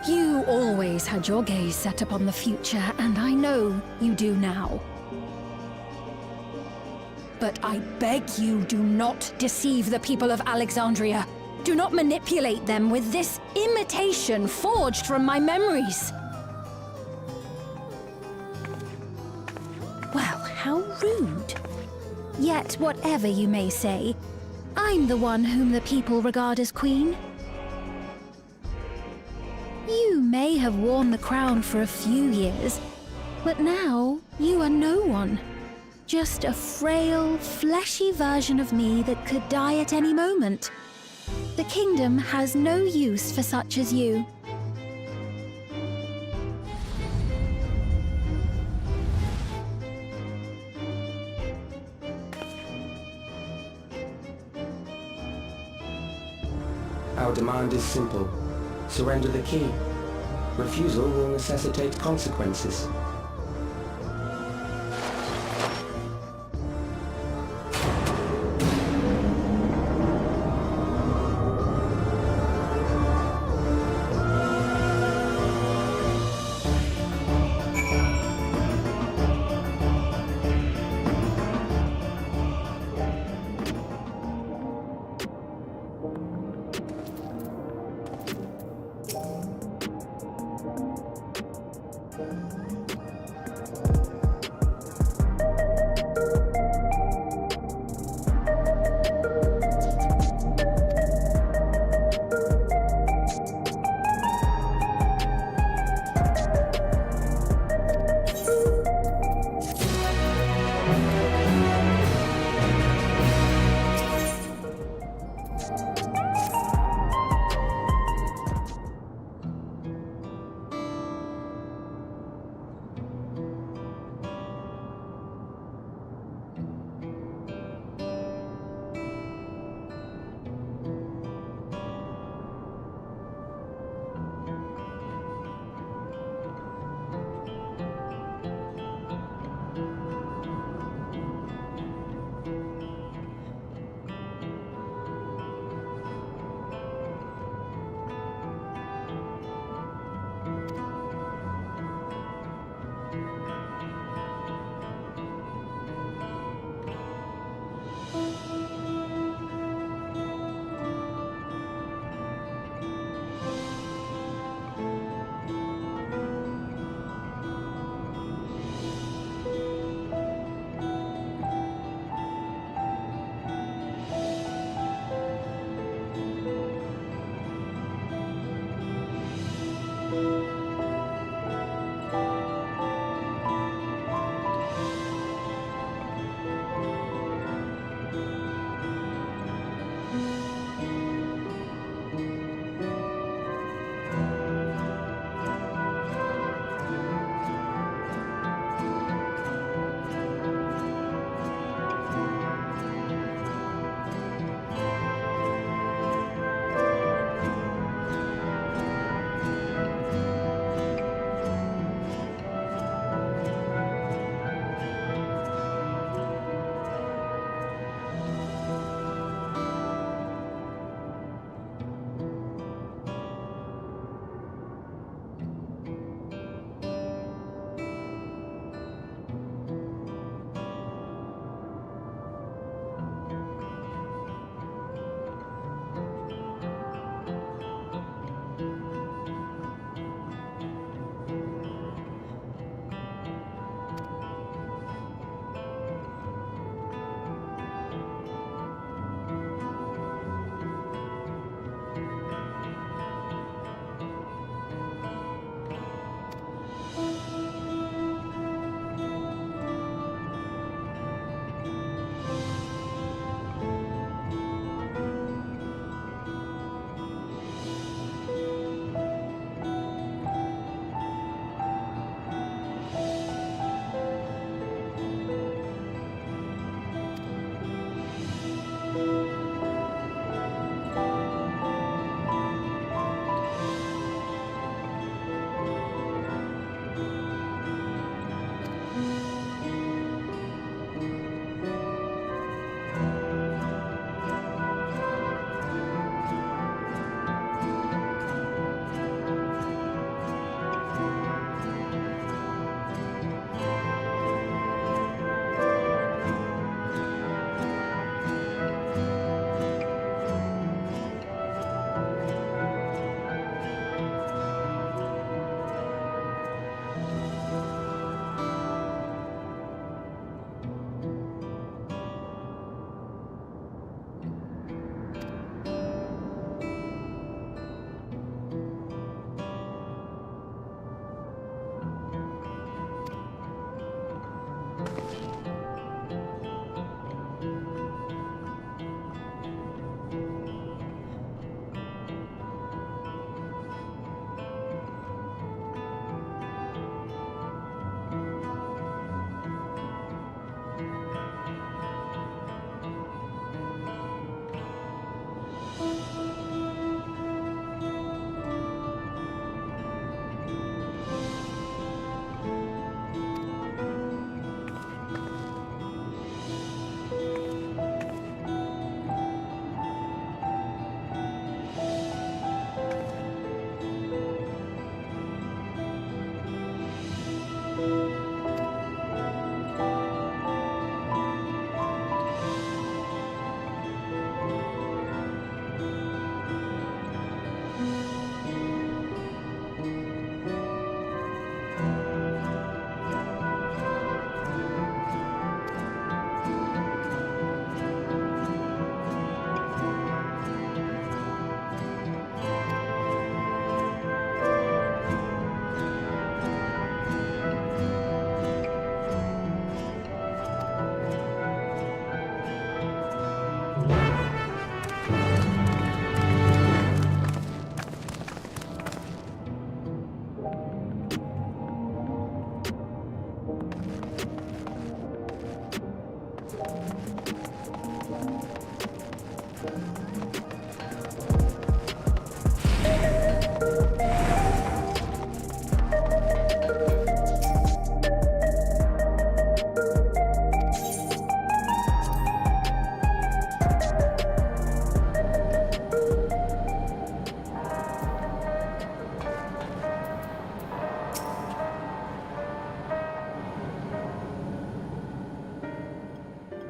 you always had your gaze set upon the future, and I know you do now. But I beg you, do not deceive the people of Alexandria. Do not manipulate them with this imitation forged from my memories. Well, how rude. Yet, whatever you may say, I'm the one whom the people regard as queen. You may have worn the crown for a few years, but now you are no one. Just a frail, fleshy version of me that could die at any moment. The kingdom has no use for such as you. Our demand is simple. Surrender the key. Refusal will necessitate consequences.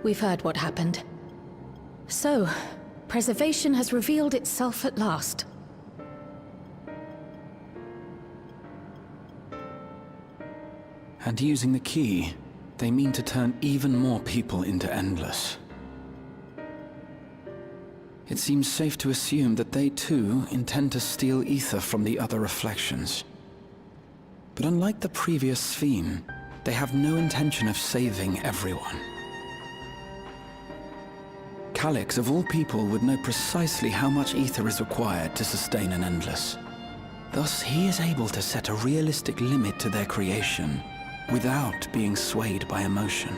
we've heard what happened. So, preservation has revealed itself at last. And using the key, they mean to turn even more people into Endless. It seems safe to assume that they too intend to steal ether from the other reflections. But unlike the previous Sphene, they have no intention of saving everyone. Calyx, of all people, would know precisely how much ether is required to sustain an Endless. Thus, he is able to set a realistic limit to their creation, without being swayed by emotion.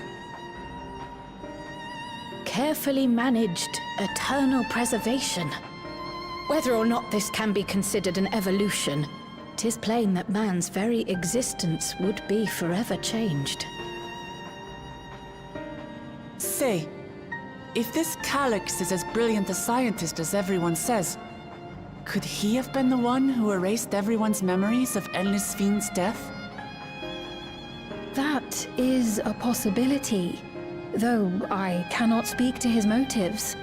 Carefully managed, eternal preservation. Whether or not this can be considered an evolution, 'tis plain that man's very existence would be forever changed. Say, if this Calyx is as brilliant a scientist as everyone says, could he have been the one who erased everyone's memories of Endless Sphene's death? That is a possibility, though I cannot speak to his motives.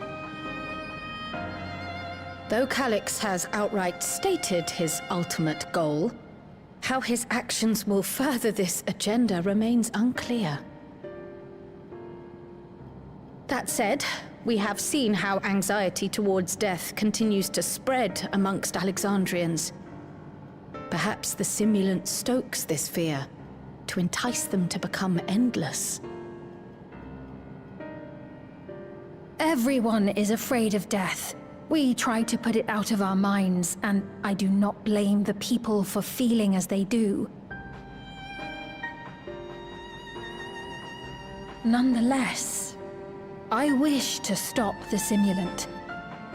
Though Calyx has outright stated his ultimate goal, how his actions will further this agenda remains unclear. That said, we have seen how anxiety towards death continues to spread amongst Alexandrians. Perhaps the simulant stokes this fear, to entice them to become endless. Everyone is afraid of death. We try to put it out of our minds, and I do not blame the people for feeling as they do. Nonetheless, I wish to stop the simulant.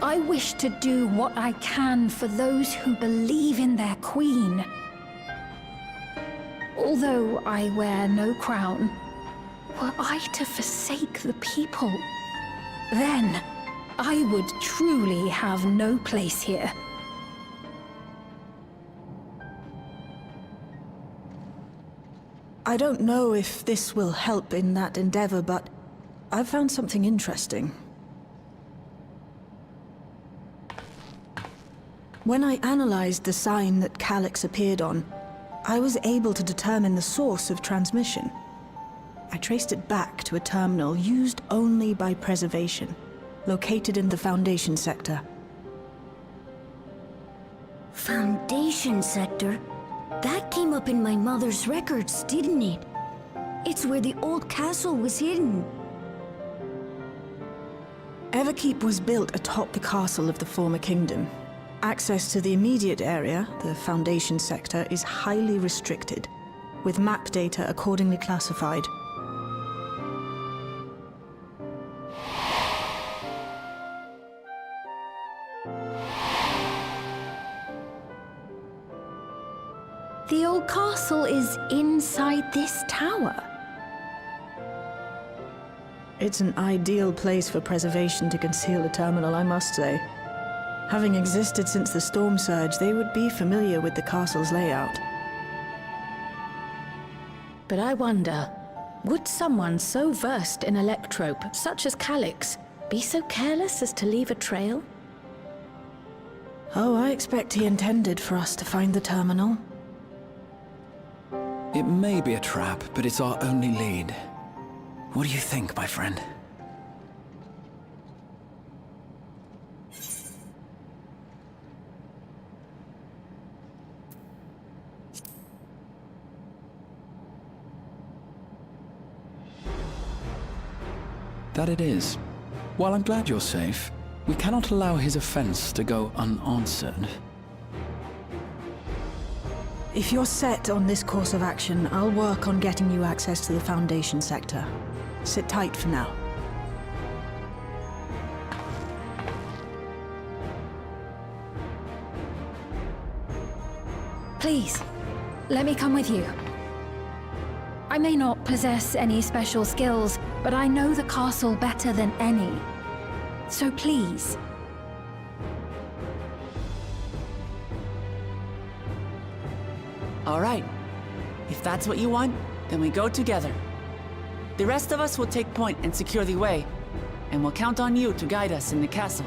I wish to do what I can for those who believe in their queen. Although I wear no crown, were I to forsake the people, then I would truly have no place here. I don't know if this will help in that endeavor, but I've found something interesting. When I analyzed the sign that Calyx appeared on, I was able to determine the source of transmission. I traced it back to a terminal used only by preservation, located in the Foundation sector. Foundation sector? That came up in my mother's records, didn't it? It's where the old castle was hidden. Everkeep was built atop the castle of the former kingdom. Access to the immediate area, the Foundation sector, is highly restricted, with map data accordingly classified. The old castle is inside this tower. It's an ideal place for preservation to conceal a terminal, I must say. Having existed since the storm surge, they would be familiar with the castle's layout. But I wonder, would someone so versed in electrope, such as Calyx, be so careless as to leave a trail? Oh, I expect he intended for us to find the terminal. It may be a trap, but it's our only lead. What do you think, my friend? That it is. While I'm glad you're safe, we cannot allow his offense to go unanswered. If you're set on this course of action, I'll work on getting you access to the Foundation sector. Sit tight for now. Please, let me come with you. I may not possess any special skills, but I know the castle better than any. So please. All right. If that's what you want, then we go together. The rest of us will take point and secure the way, and we'll count on you to guide us in the castle.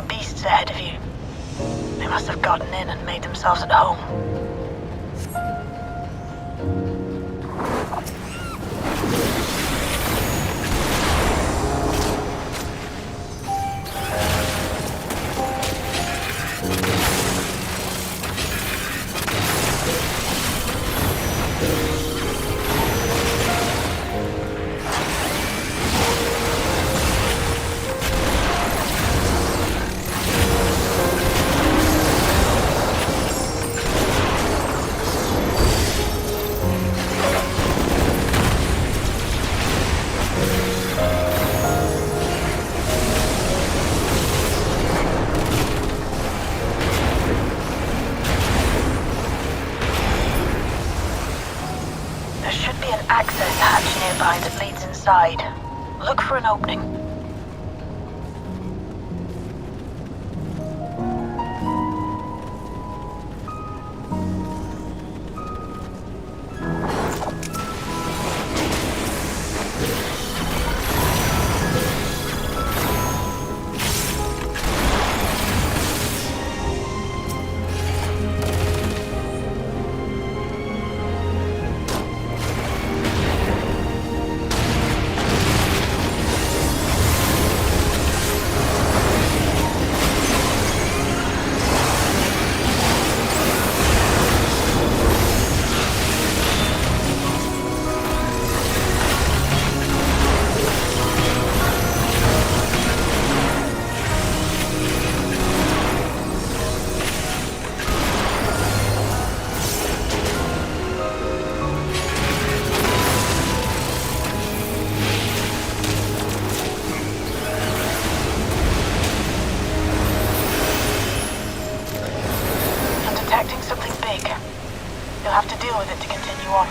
beasts ahead of you. They must have gotten in and made themselves at home. That leads inside. Look for an opening. You'll have to deal with it to continue on.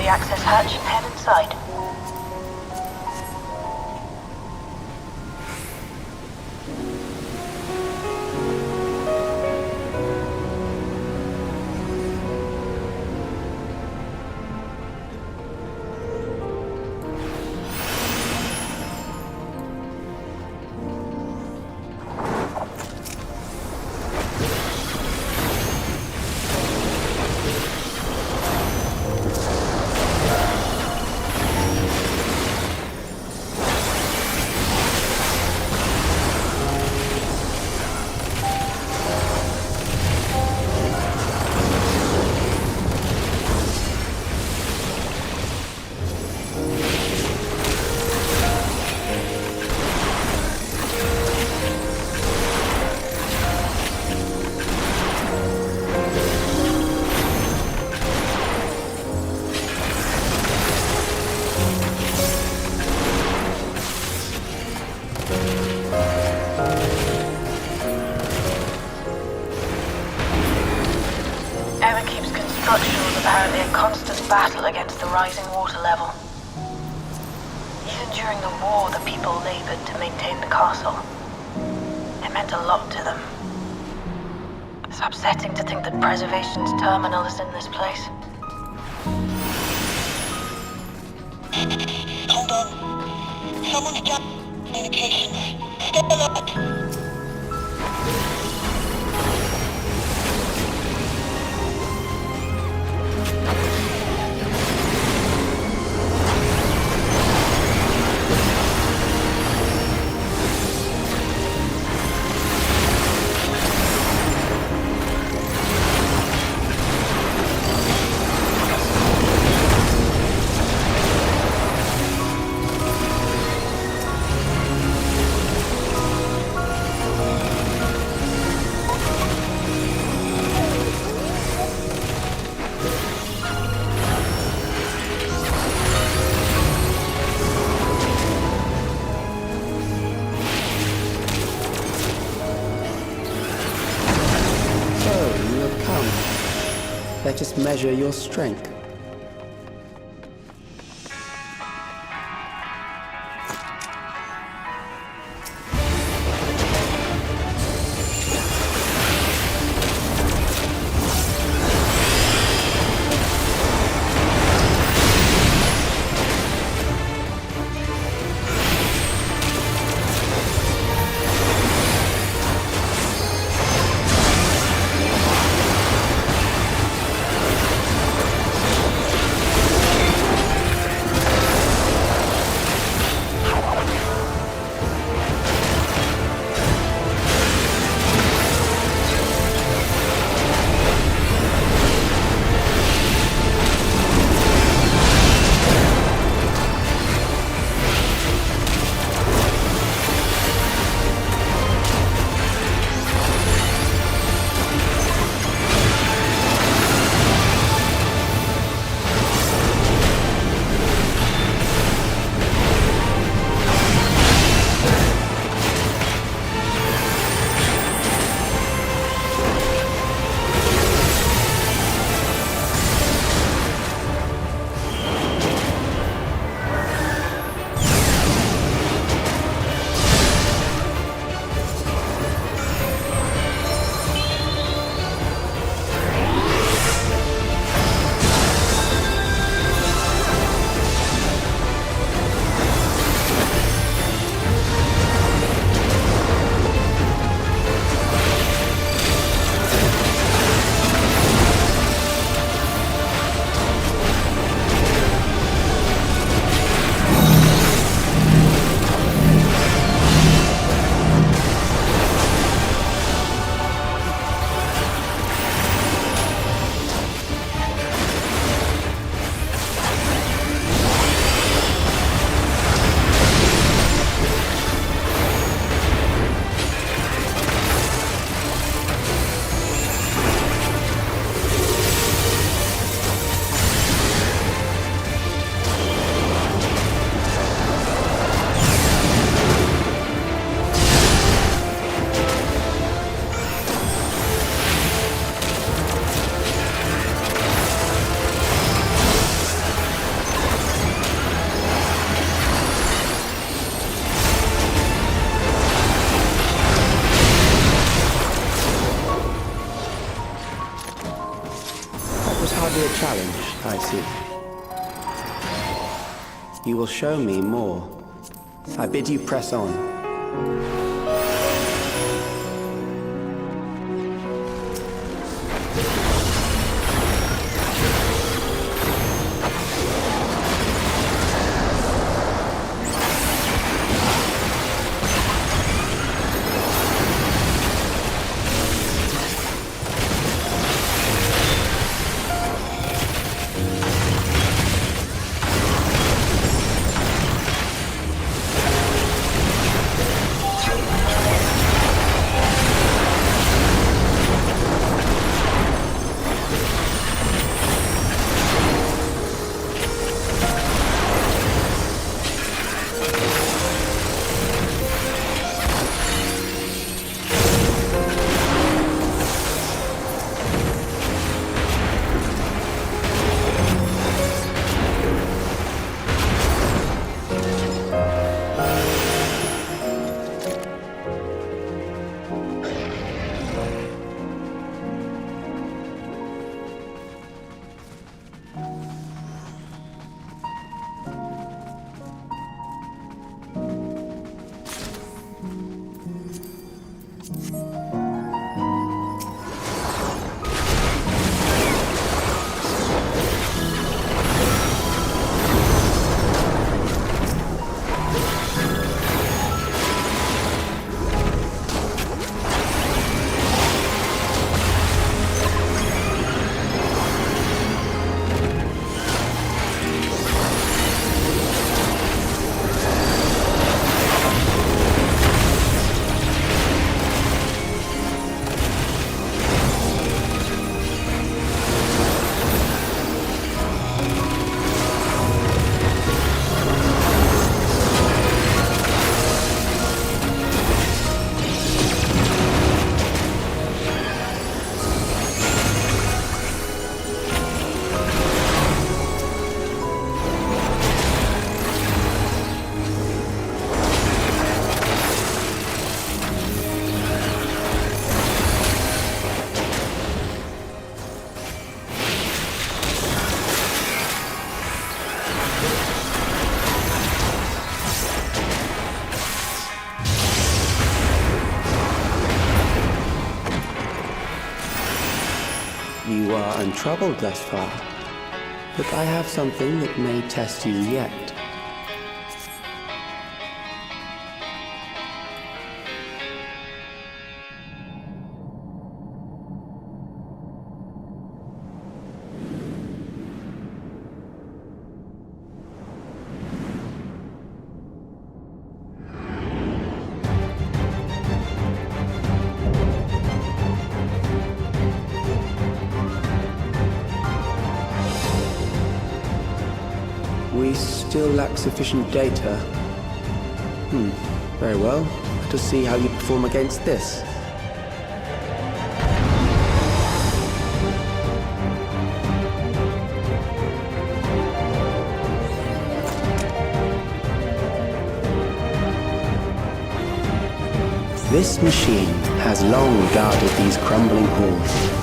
access hatch and head inside. Apparently a constant battle against the rising water level. Even during the war, the people labored to maintain the castle. It meant a lot to them. It's upsetting to think that Preservation's terminal is in this place. Hold on. Someone's down communications. Stay alert. Let us measure your strength. hardly a challenge, I see. You will show me more. I bid you press on. You are untroubled thus far, but I have something that may test you yet. We still lack sufficient data. Very well. Let us see how you perform against this. This machine has long guarded these crumbling halls.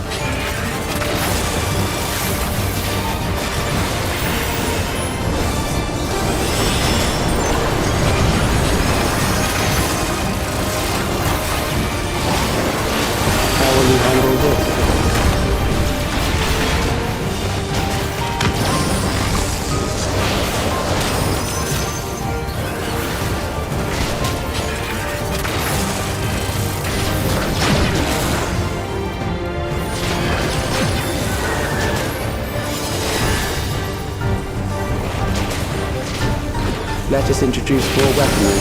Let us introduce more weaponry.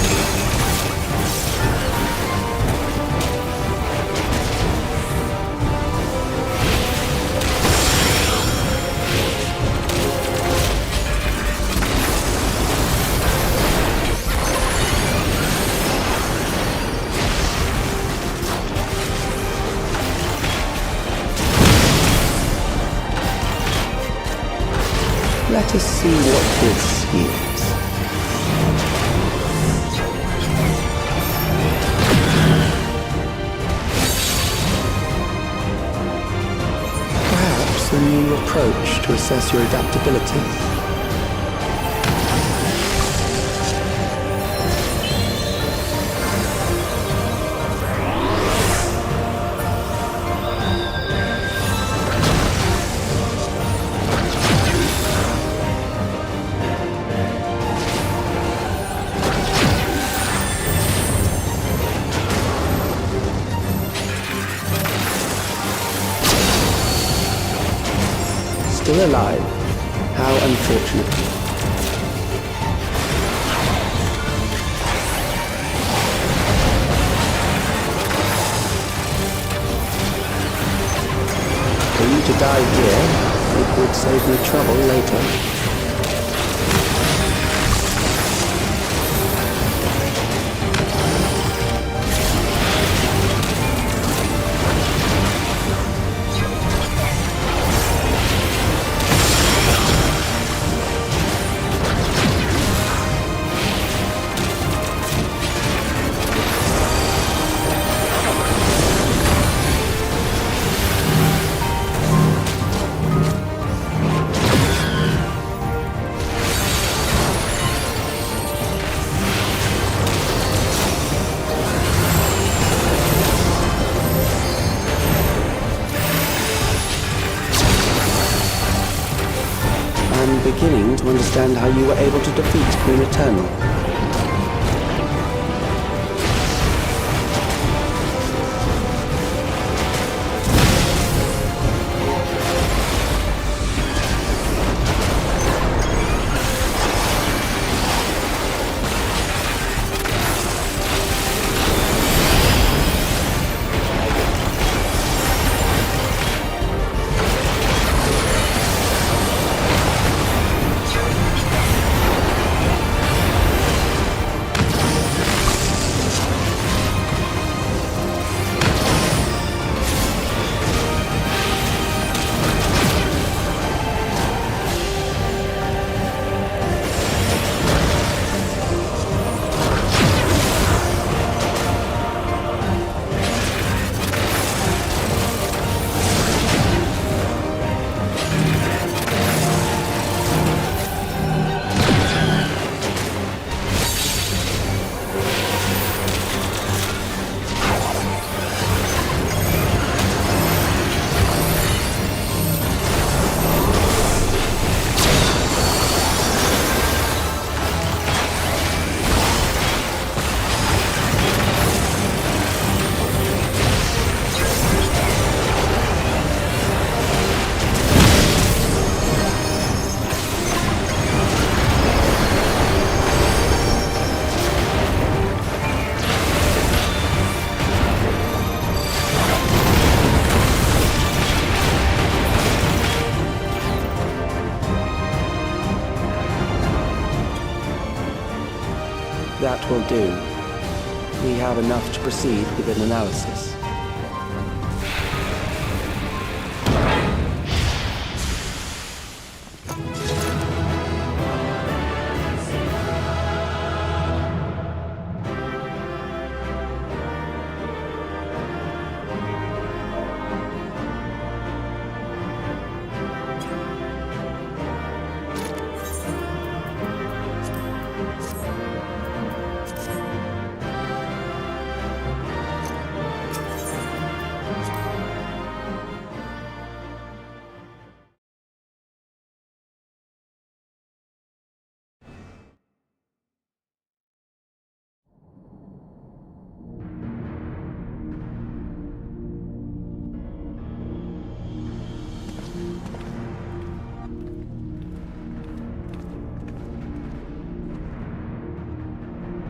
Let us see what this is. Perhaps perhaps a new approach to assess your adaptability. Still alive? How unfortunate. For you to die here, it would save me trouble later. Beginning to understand how you were able to defeat Queen Eternal. That will do. We have enough to proceed with an analysis.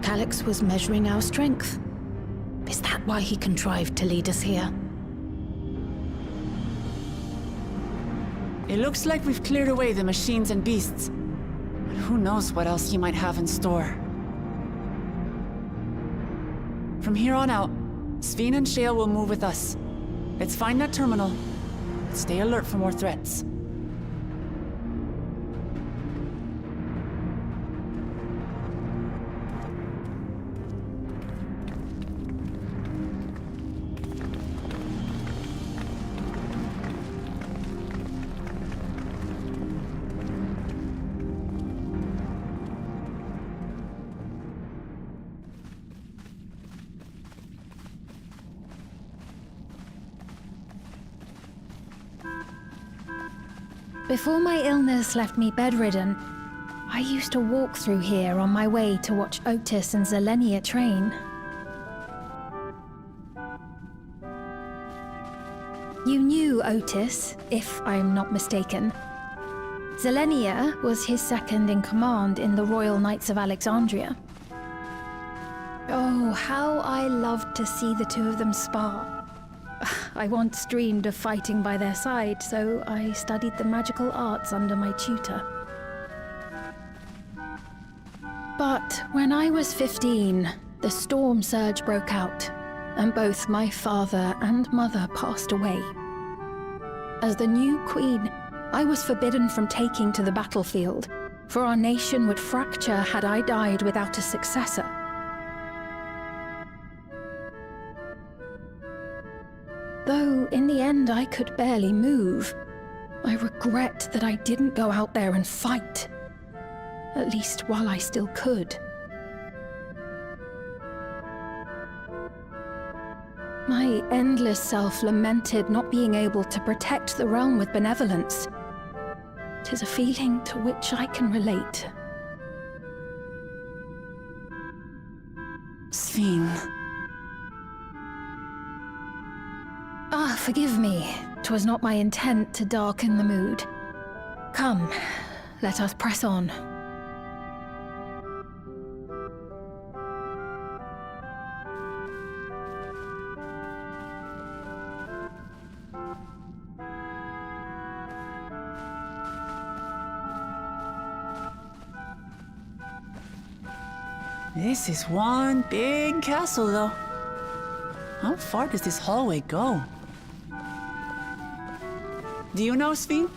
Alex was measuring our strength. Is that why he contrived to lead us here? It looks like we've cleared away the machines and beasts. But who knows what else he might have in store. From here on out, Sveen and Shale will move with us. Let's find that terminal. Stay alert for more threats. Before my illness left me bedridden, I used to walk through here on my way to watch Otis and Zelenia train. You knew Otis, if I'm not mistaken. Zelenia was his second in command in the Royal Knights of Alexandria. Oh, how I loved to see the two of them spar. I once dreamed of fighting by their side, so I studied the magical arts under my tutor. But when I was 15, the storm surge broke out, and both my father and mother passed away. As the new queen, I was forbidden from taking to the battlefield, for our nation would fracture had I died without a successor. Though in the end I could barely move, I regret that I didn't go out there and fight. At least while I still could. My endless self lamented not being able to protect the realm with benevolence. 'Tis a feeling to which I can relate. Sven. Ah, forgive me. 'Twas not my intent to darken the mood. Come, let us press on. This is one big castle, though. How far does this hallway go? Do you know, Sven?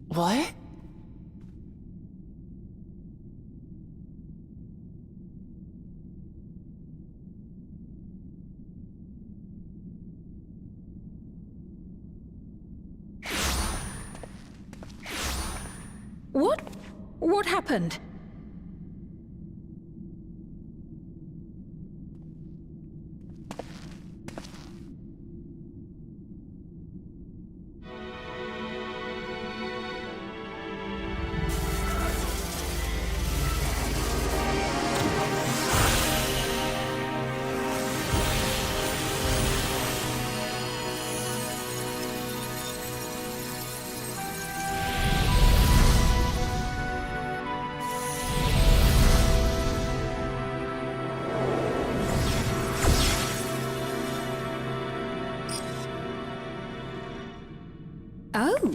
What? What happened? Oh,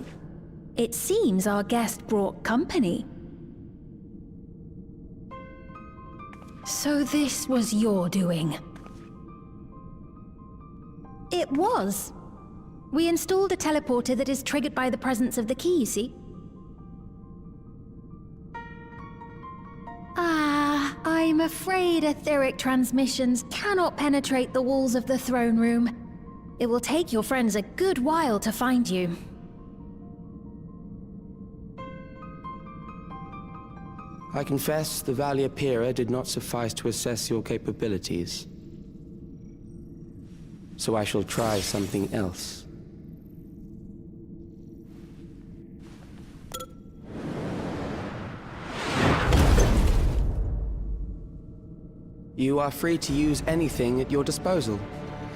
it seems our guest brought company. So this was your doing? It was. We installed a teleporter that is triggered by the presence of the key, you see? I'm afraid etheric transmissions cannot penetrate the walls of the throne room. It will take your friends a good while to find you. I confess the Valia Pira did not suffice to assess your capabilities. So I shall try something else. You are free to use anything at your disposal.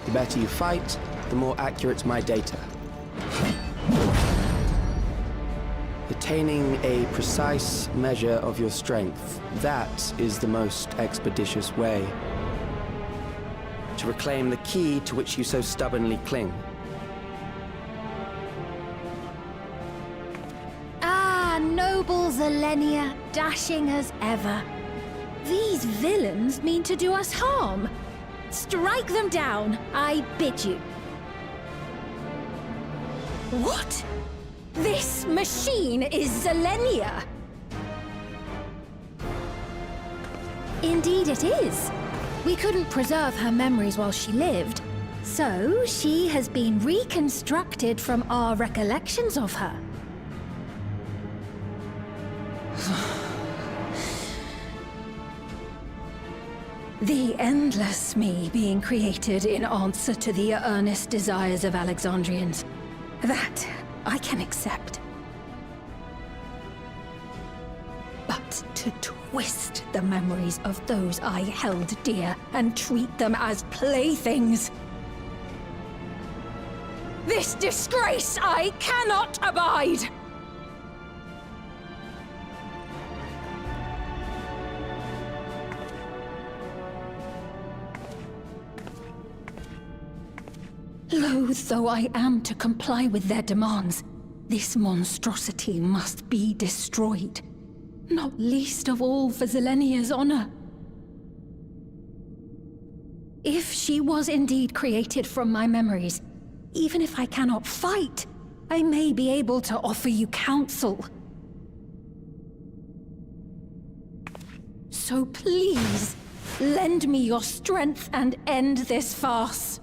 The better you fight, the more accurate my data. Attaining a precise measure of your strength, that is the most expeditious way to reclaim the key to which you so stubbornly cling. Ah, noble Zelenia, dashing as ever. These villains mean to do us harm. Strike them down, I bid you. What? This machine is Zelenia! Indeed it is. We couldn't preserve her memories while she lived, so she has been reconstructed from our recollections of her. The endless me being created in answer to the earnest desires of Alexandrians. That I can accept. But to twist the memories of those I held dear and treat them as playthings. This disgrace I cannot abide! Loath though I am to comply with their demands, this monstrosity must be destroyed. Not least of all for Zelenia's honor. If she was indeed created from my memories, even if I cannot fight, I may be able to offer you counsel. So please, lend me your strength and end this farce.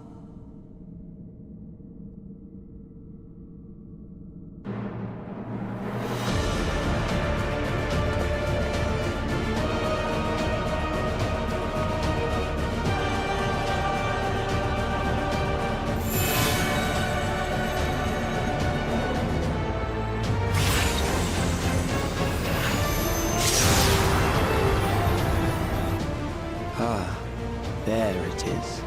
There it is.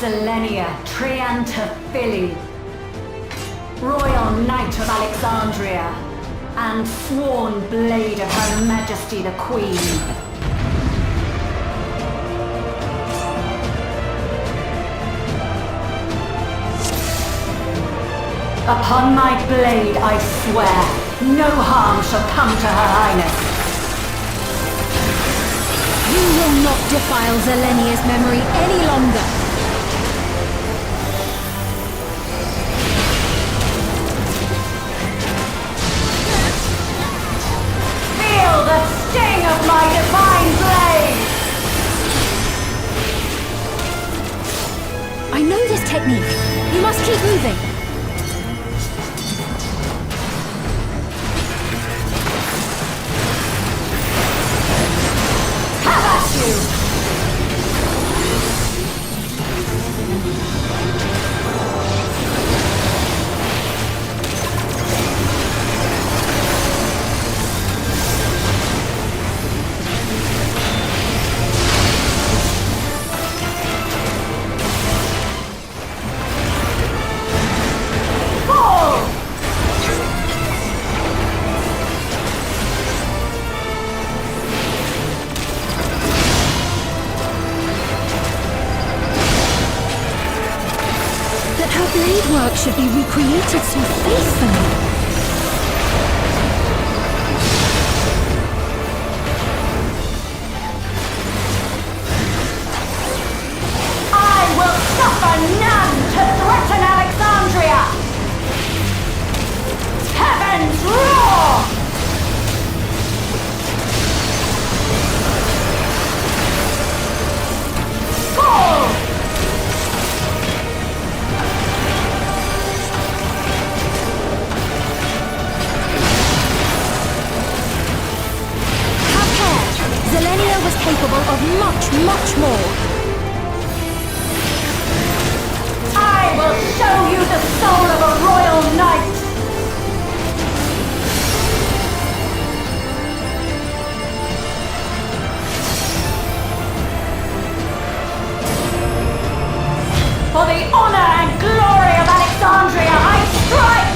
Selenia Triantaphili, Royal Knight of Alexandria, and sworn blade of Her Majesty the Queen. Upon my blade I swear, no harm shall come to Her Highness. You will not defile Zelenia's memory any longer. Feel the sting of my divine blade! I know this technique. You must keep moving. Have at you! Blade work should be recreated so faithfully. I will suffer none to threaten Alexandria! Heavens roar! Fall! Zelenia was capable of much, much more. I will show you the soul of a royal knight! For the honor and glory of Alexandria, I strike!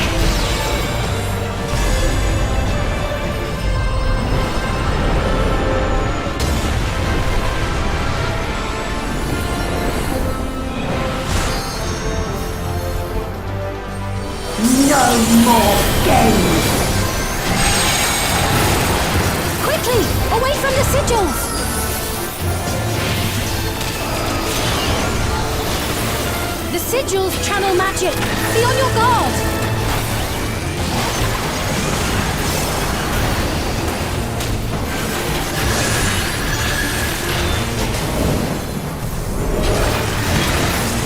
No more games! Quickly! Away from the sigils! The sigils channel magic! Be on your guard!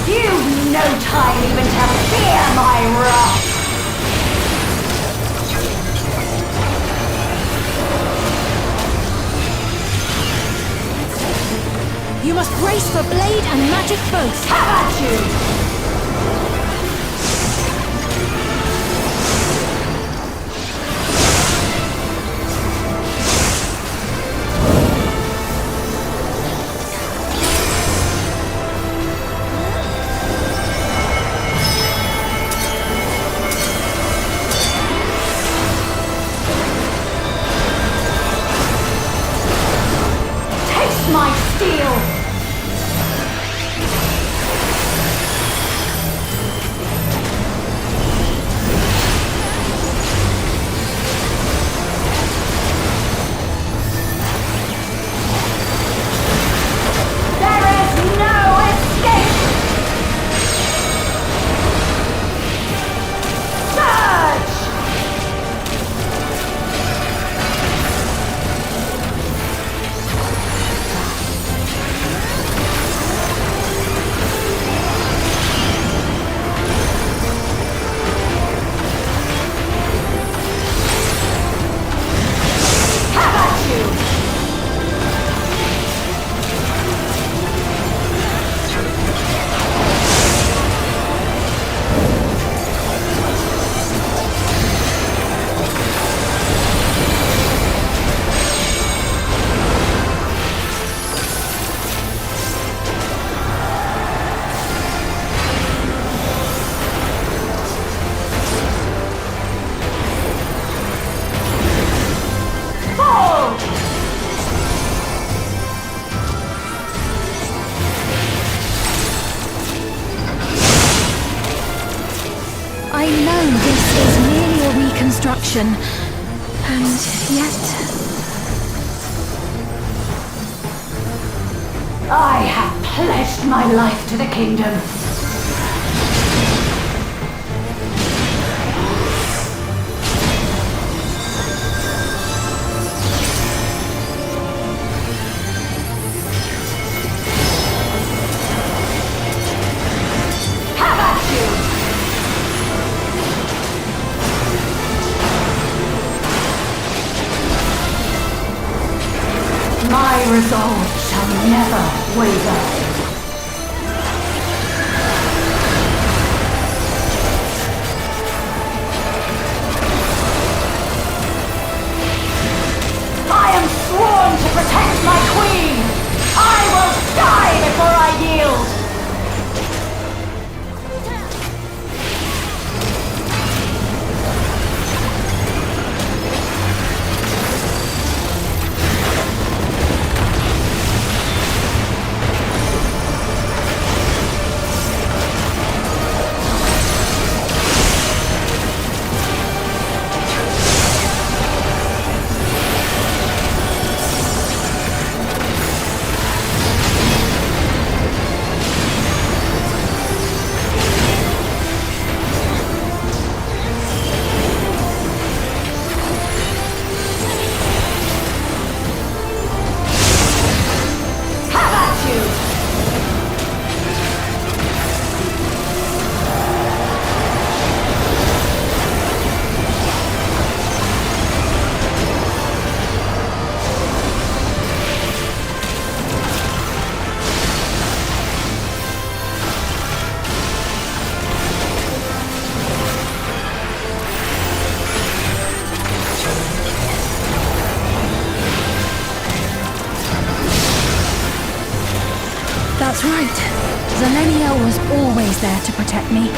You've no time even to fear my wrath! You must brace for blade and magic both. Have at you! Taste my steel! creation. And yet... I have pledged my life to the kingdom. My resolve shall never waver. I am sworn to protect my queen! I will die before I yield! That's right. Zelenia was always there to protect me.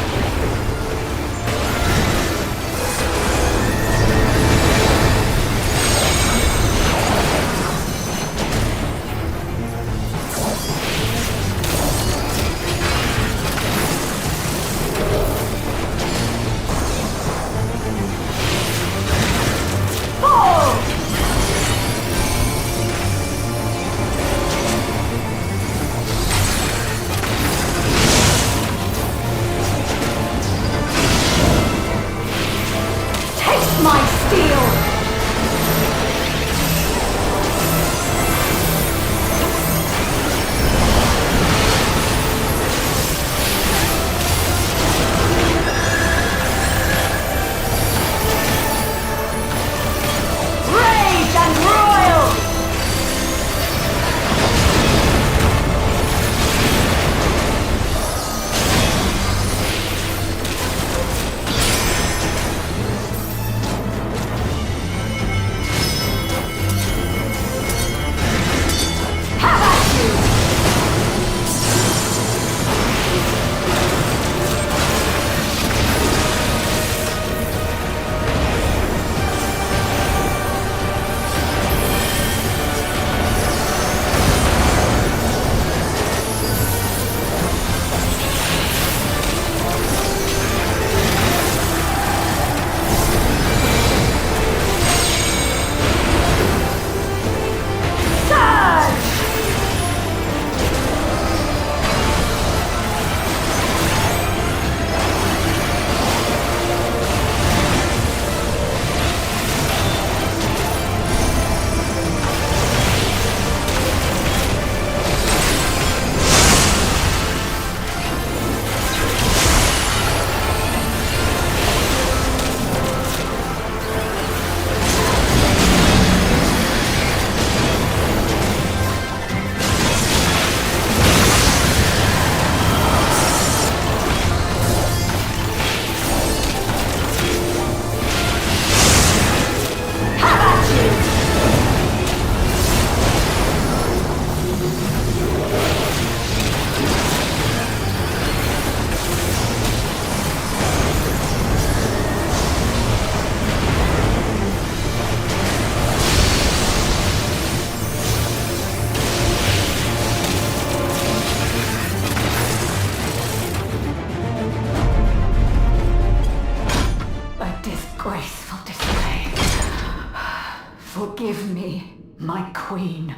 my queen.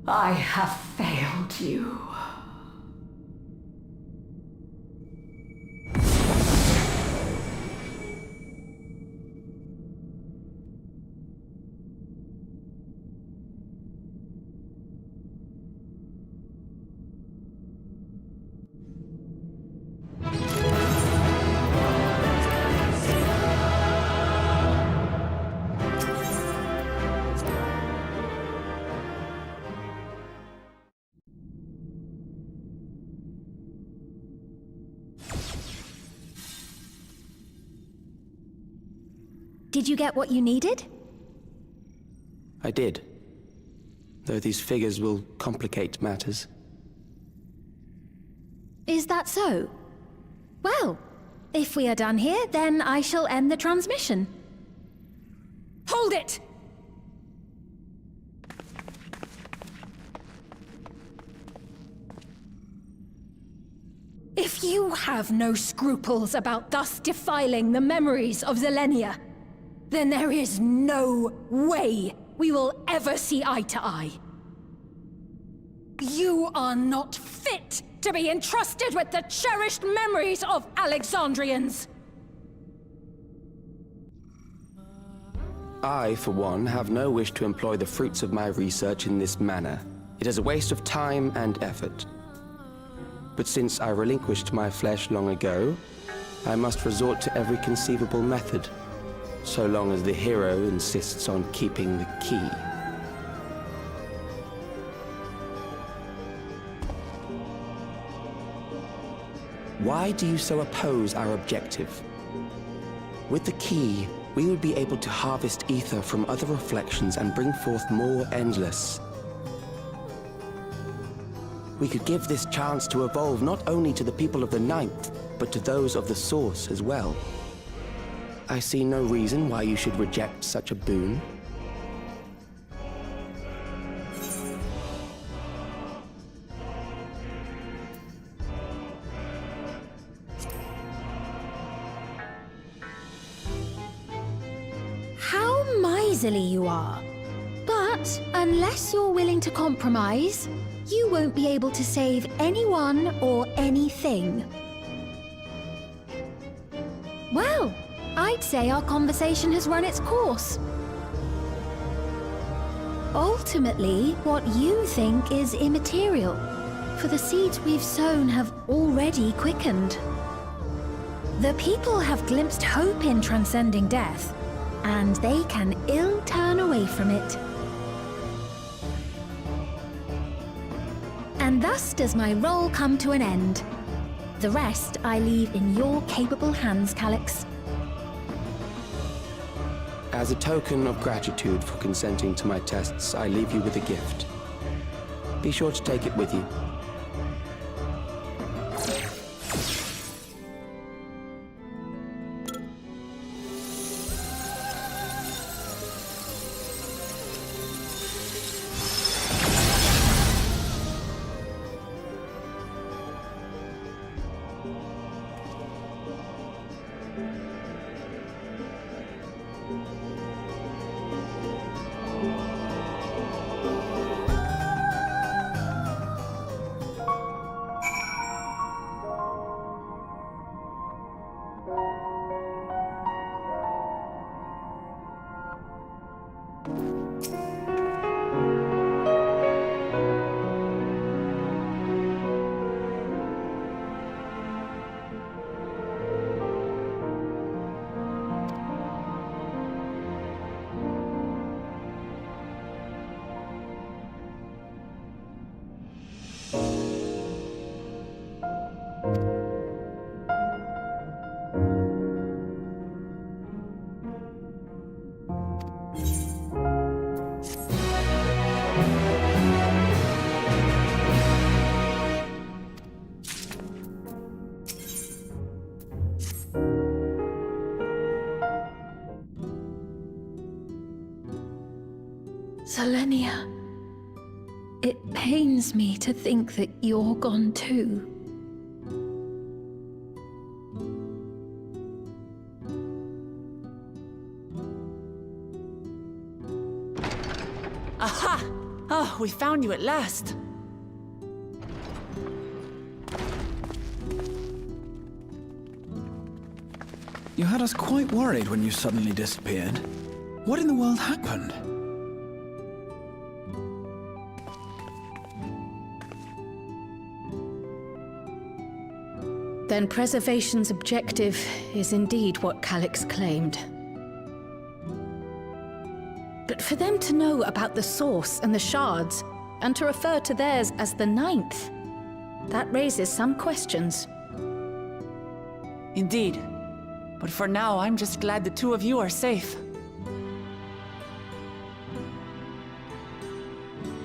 I have failed you. Did you get what you needed? I did. Though these figures will complicate matters. Is that so? Well, if we are done here, then I shall end the transmission. Hold it! If you have no scruples about thus defiling the memories of Zelenia, then there is no way we will ever see eye to eye. You are not fit to be entrusted with the cherished memories of Alexandrians. I, for one, have no wish to employ the fruits of my research in this manner. It is a waste of time and effort. But since I relinquished my flesh long ago, I must resort to every conceivable method, so long as the hero insists on keeping the key. Why do you so oppose our objective? With the key, we would be able to harvest ether from other reflections and bring forth more endless. We could give this chance to evolve not only to the people of the Ninth, but to those of the Source as well. I see no reason why you should reject such a boon. How miserly you are. But unless you're willing to compromise, you won't be able to save anyone or anything. Well, I'd say our conversation has run its course. Ultimately, what you think is immaterial, for the seeds we've sown have already quickened. The people have glimpsed hope in transcending death, and they can ill turn away from it. And thus does my role come to an end. The rest I leave in your capable hands, Calyx. As a token of gratitude for consenting to my tests, I leave you with a gift. Be sure to take it with you. Zelenia, it pains me to think that you're gone too. Aha! Oh, we found you at last. You had us quite worried when you suddenly disappeared. What in the world happened? Then preservation's objective is indeed what Calix claimed. But for them to know about the source and the shards, and to refer to theirs as the 9th, that raises some questions. Indeed. But for now, I'm just glad the two of you are safe.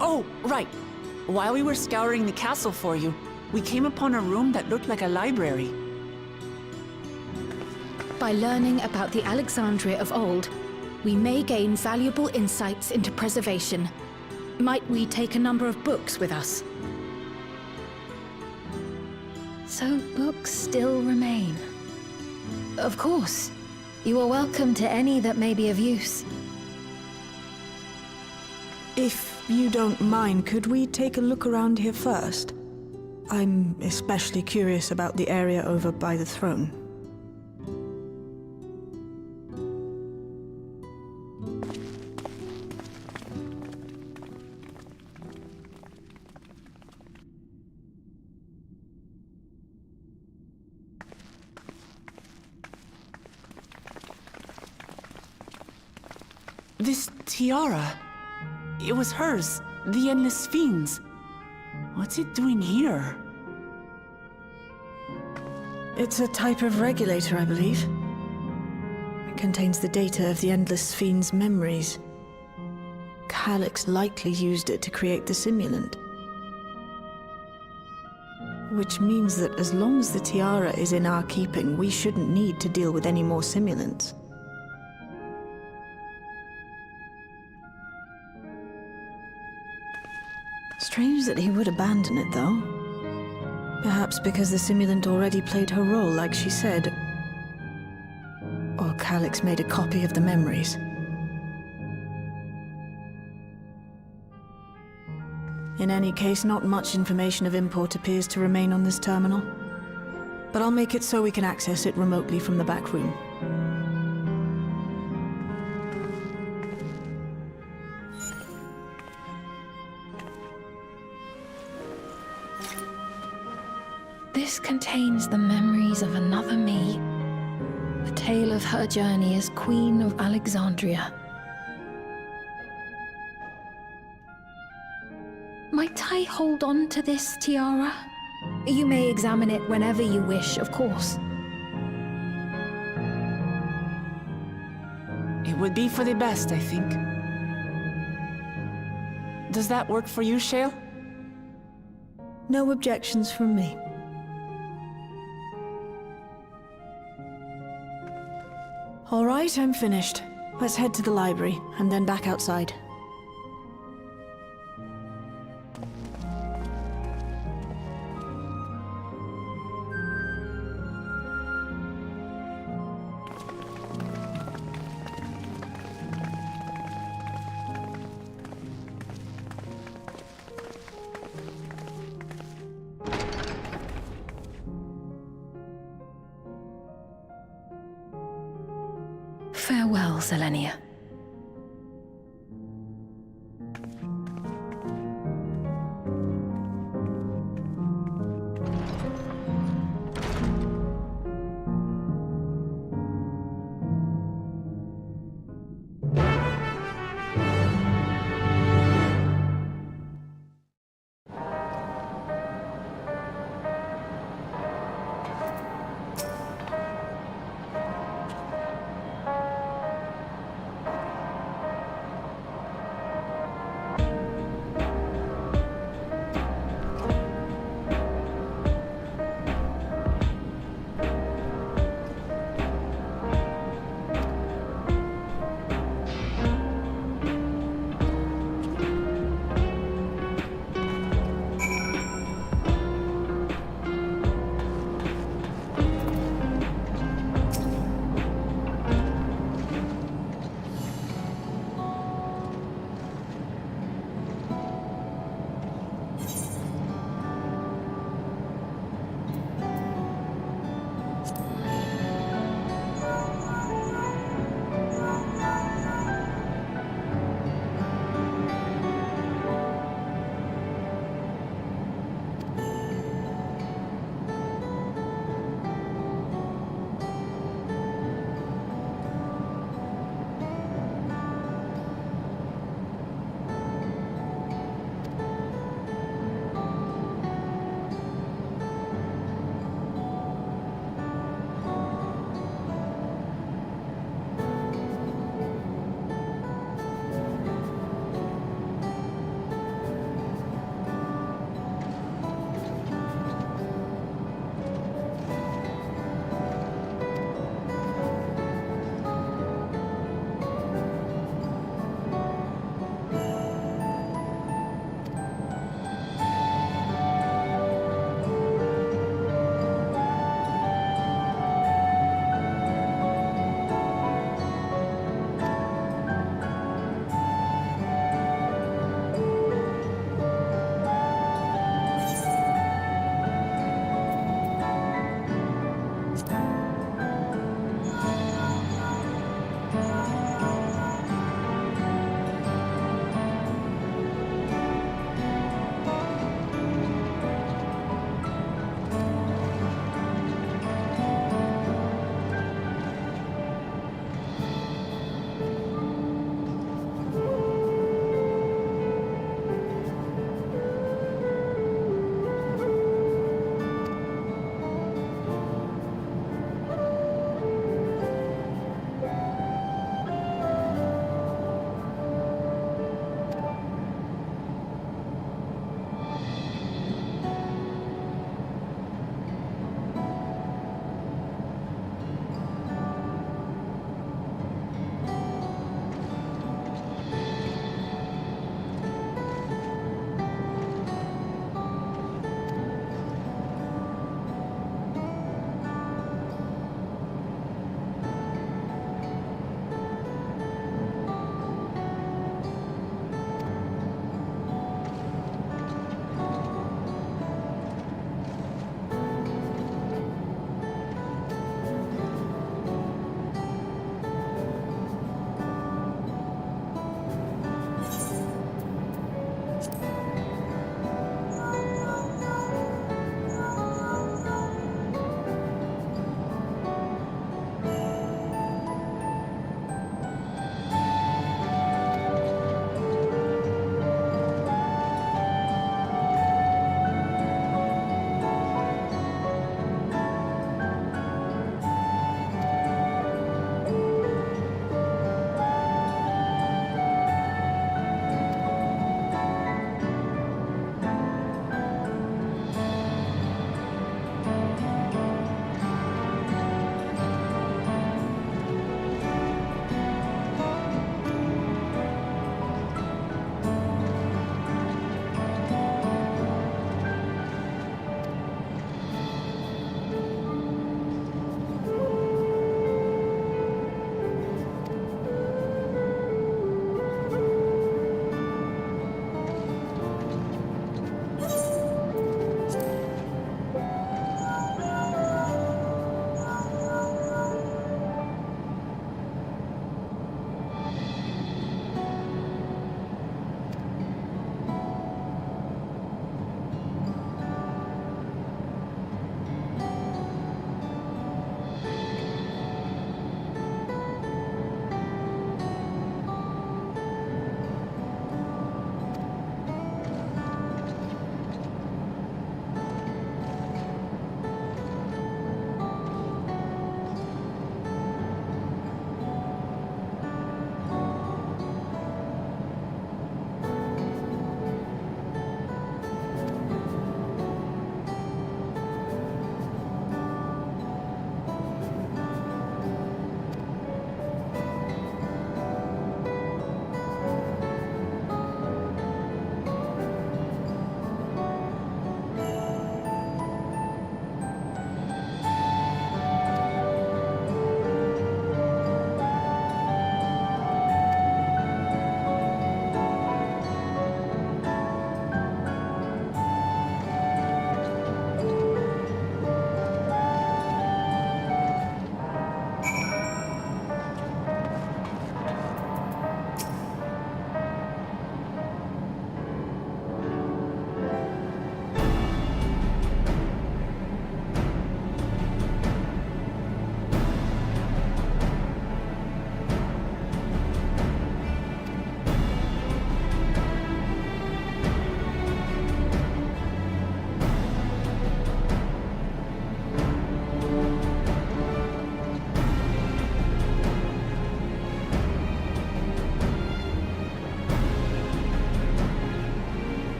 Oh, right. While we were scouring the castle for you, we came upon a room that looked like a library. By learning about the Alexandria of old, we may gain valuable insights into preservation. Might we take a number of books with us? So books still remain. Of course. You are welcome to any that may be of use. If you don't mind, could we take a look around here first? I'm especially curious about the area over by the throne. This tiara... it was hers, the Endless Fiend's. What's it doing here? It's a type of regulator, I believe. It contains the data of the Endless Fiend's memories. Calix likely used it to create the simulant. Which means that as long as the tiara is in our keeping, we shouldn't need to deal with any more simulants. Strange that he would abandon it, though. Perhaps because the simulant already played her role, like she said. Or Calix made a copy of the memories. In any case, not much information of import appears to remain on this terminal. But I'll make it so we can access it remotely from the back room. This contains the memories of another me. A tale of her journey as Queen of Alexandria. Might I hold on to this tiara? You may examine it whenever you wish, of course. It would be for the best, I think. Does that work for you, Shale? No objections from me. All right, I'm finished. Let's head to the library, and then back outside. Farewell, Selenia.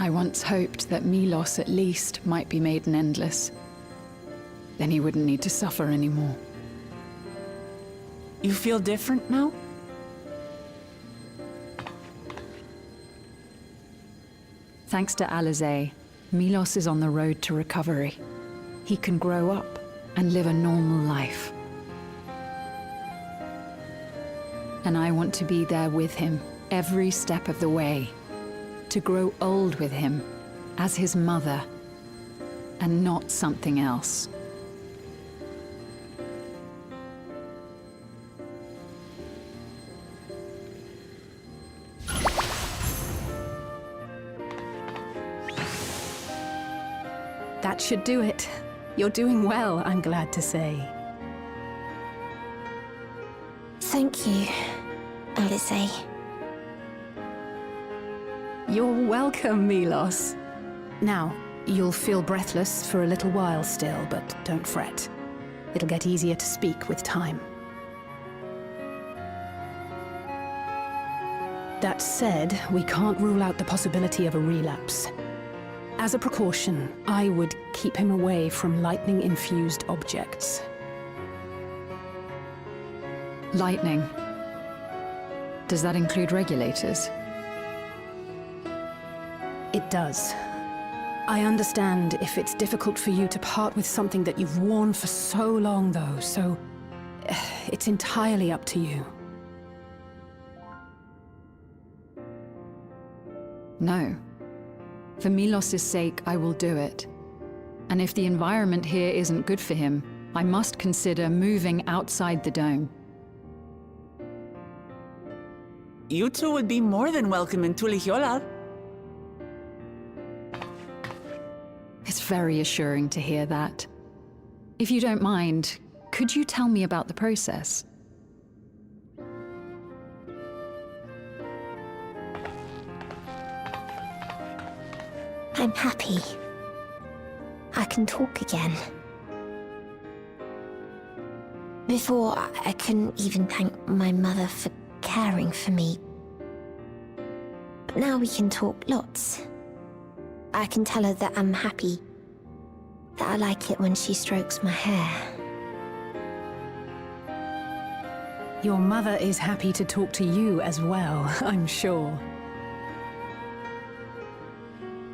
I once hoped that Milos at least might be made an endless. Then he wouldn't need to suffer anymore. You feel different now? Thanks to Alizé, Milos is on the road to recovery. He can grow up and live a normal life. And I want to be there with him every step of the way. To grow old with him as his mother and not something else. That should do it. You're doing well, I'm glad to say. Thank you, Alizé. You're welcome, Milos. Now, you'll feel breathless for a little while still, but don't fret. It'll get easier to speak with time. That said, we can't rule out the possibility of a relapse. As a precaution, I would keep him away from lightning-infused objects. Lightning. Does that include regulators? It does. I understand if it's difficult for you to part with something that you've worn for so long, though, so it's entirely up to you. No. For Milos' sake, I will do it. And if the environment here isn't good for him, I must consider moving outside the dome. You two would be more than welcome in Tulihiola. It's very assuring to hear that. If you don't mind, could you tell me about the process? I'm happy. I can talk again. Before, I couldn't even thank my mother for caring for me. But now we can talk lots. I can tell her that I'm happy, that I like it when she strokes my hair. Your mother is happy to talk to you as well, I'm sure.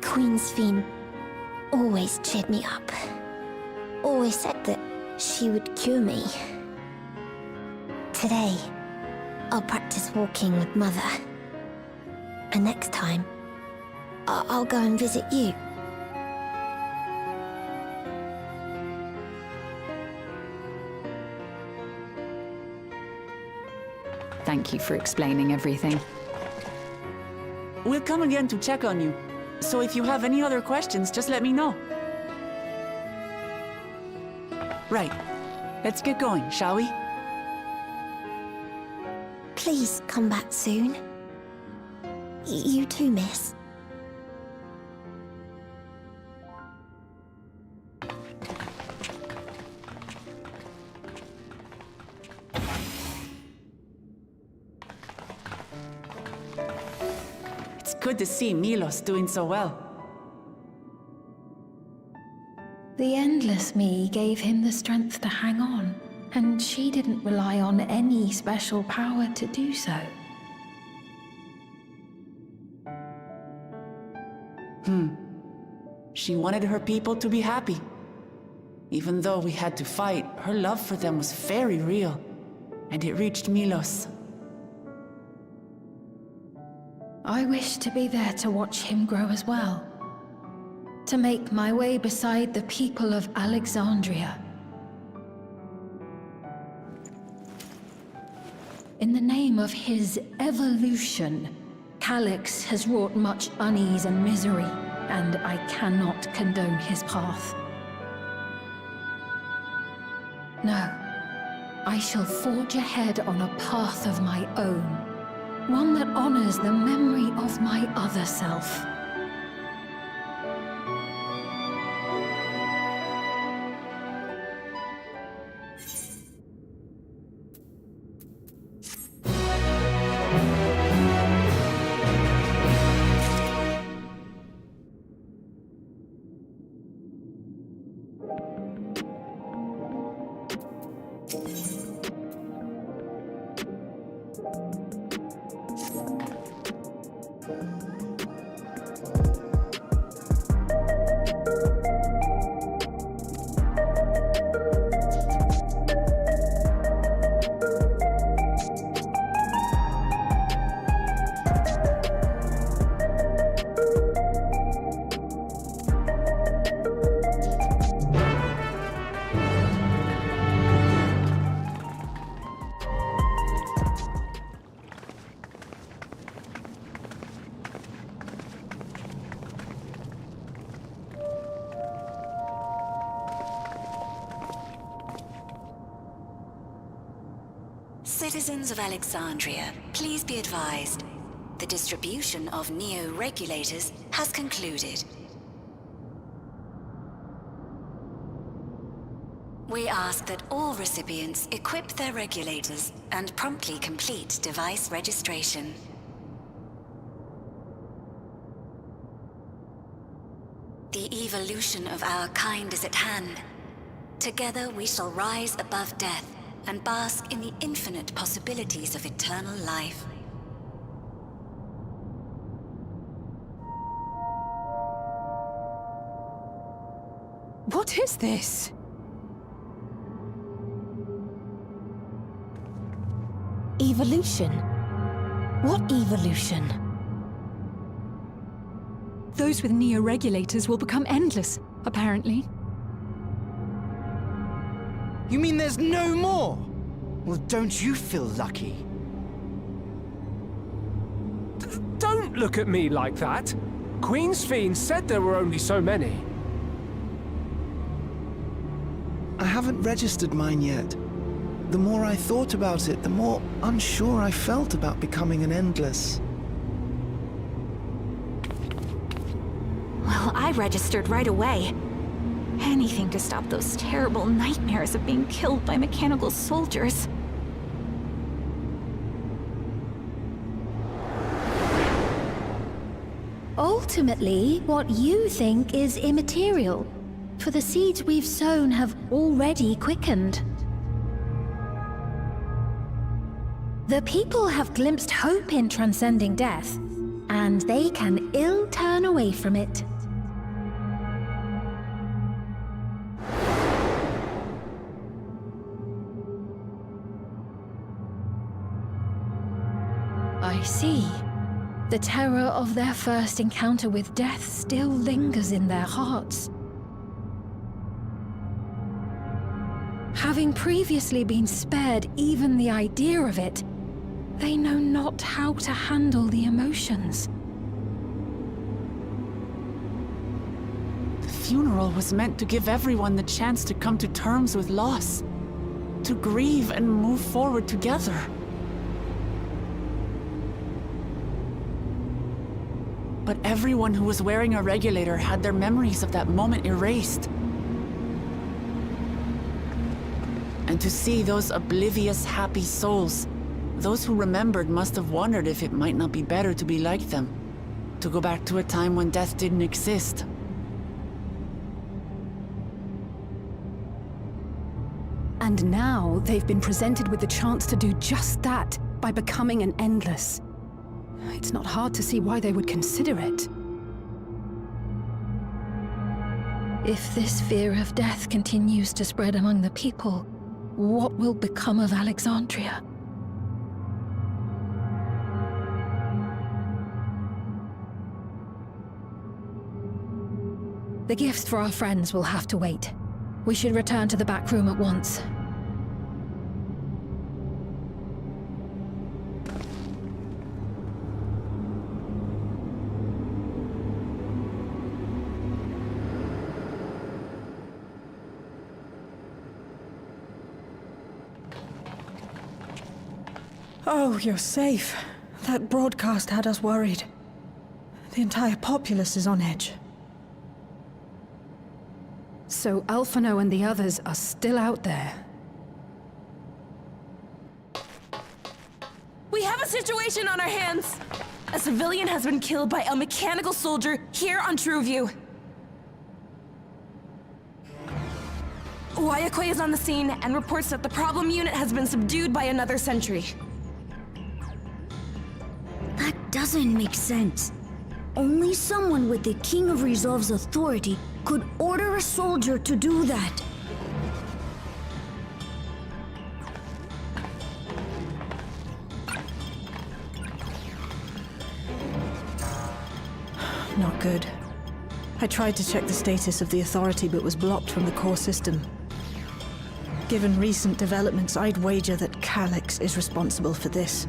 Queen Sphene always cheered me up. Always said that she would cure me. Today, I'll practice walking with Mother. And next time, I'll go and visit you. Thank you for explaining everything. We'll come again to check on you. So if you have any other questions, just let me know. Right. Let's get going, shall we? Please come back soon. You too, miss. It's good to see Milos doing so well. The Endless Me gave him the strength to hang on, and she didn't rely on any special power to do so. She wanted her people to be happy. Even though we had to fight, her love for them was very real, and it reached Milos. I wish to be there to watch him grow as well. To make my way beside the people of Alexandria. In the name of his evolution, Calyx has wrought much unease and misery, and I cannot condone his path. No, I shall forge ahead on a path of my own, one that honors the memory of my other self. Citizens of Alexandria, please be advised. The distribution of neo-regulators has concluded. We ask that all recipients equip their regulators and promptly complete device registration. The evolution of our kind is at hand. Together we shall rise above death and bask in the infinite possibilities of eternal life. What is this? Evolution? What evolution? Those with neo-regulators will become endless, apparently. You mean there's no more? Well, don't you feel lucky? Don't look at me like that. Queen's Fiend said there were only so many. I haven't registered mine yet. The more I thought about it, the more unsure I felt about becoming an Endless. Well, I registered right away. Anything to stop those terrible nightmares of being killed by mechanical soldiers. Ultimately, what you think is immaterial, for the seeds we've sown have already quickened. The people have glimpsed hope in transcending death, and they can ill turn away from it. I see. The terror of their first encounter with death still lingers in their hearts. Having previously been spared even the idea of it, they know not how to handle the emotions. The funeral was meant to give everyone the chance to come to terms with loss, to grieve and move forward together. But everyone who was wearing a regulator had their memories of that moment erased. And to see those oblivious, happy souls, those who remembered must have wondered if it might not be better to be like them, to go back to a time when death didn't exist. And now they've been presented with the chance to do just that by becoming an Endless. It's not hard to see why they would consider it. If this fear of death continues to spread among the people, what will become of Alexandria? The gifts for our friends will have to wait. We should return to the back room at once. Oh, you're safe. That broadcast had us worried. The entire populace is on edge. So Alphino and the others are still out there. We have a situation on our hands! A civilian has been killed by a mechanical soldier here on Trueview. Wayakwe is on the scene and reports that the problem unit has been subdued by another sentry. That doesn't make sense. Only someone with the King of Resolve's authority could order a soldier to do that. Not good. I tried to check the status of the authority but was blocked from the core system. Given recent developments, I'd wager that Calyx is responsible for this.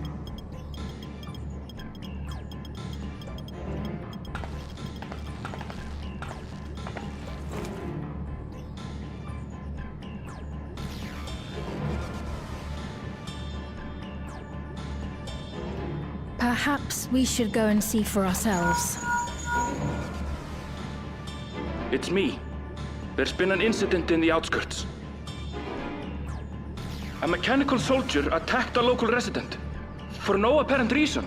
Perhaps we should go and see for ourselves. It's me. There's been an incident in the outskirts. A mechanical soldier attacked a local resident, for no apparent reason.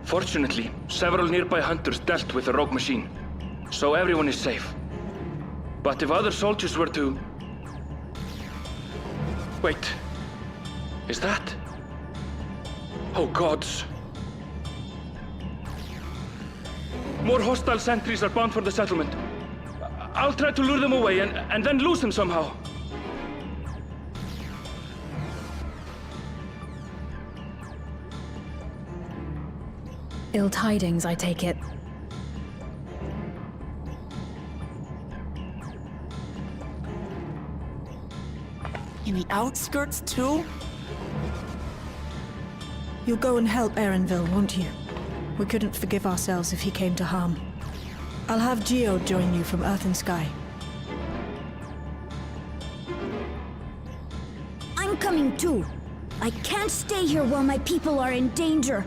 Fortunately, several nearby hunters dealt with the rogue machine, so everyone is safe. But if other soldiers were to... Wait. Is that... Oh gods. More hostile sentries are bound for the settlement. I'll try to lure them away and then lose them somehow. Ill tidings, I take it. In the outskirts too? You'll go and help Erenville, won't you? We couldn't forgive ourselves if he came to harm. I'll have Geo join you from Earth and Sky. I'm coming too. I can't stay here while my people are in danger.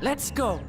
Let's go.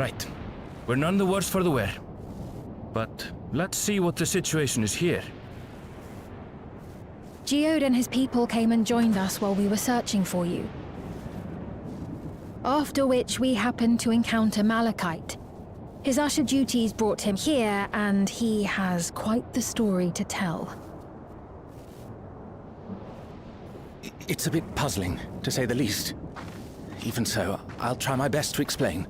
Right. We're none the worse for the wear. But let's see what the situation is here. Geode and his people came and joined us while we were searching for you. After which we happened to encounter Malachite. His usher duties brought him here, and he has quite the story to tell. It's a bit puzzling, to say the least. Even so, I'll try my best to explain.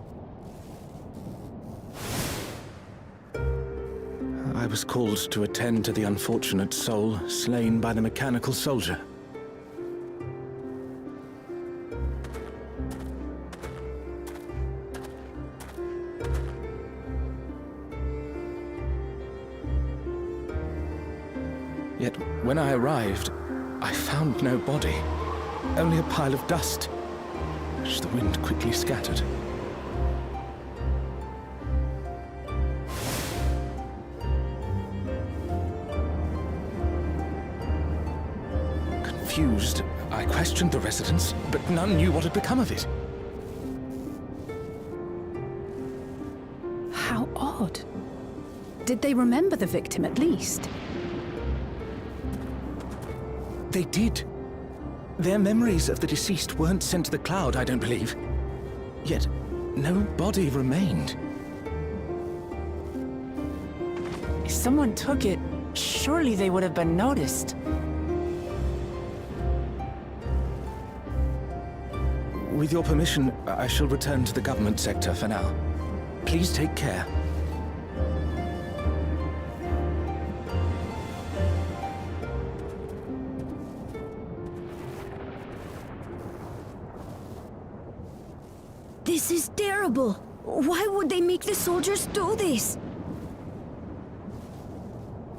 I was called to attend to the unfortunate soul slain by the mechanical soldier. Yet, when I arrived, I found no body, only a pile of dust, which the wind quickly scattered. Confused, I questioned the residents, but none knew what had become of it. How odd. Did they remember the victim at least? They did. Their memories of the deceased weren't sent to the cloud, I don't believe. Yet, no body remained. If someone took it, surely they would have been noticed. With your permission, I shall return to the government sector for now. Please take care. This is terrible. Why would they make the soldiers do this?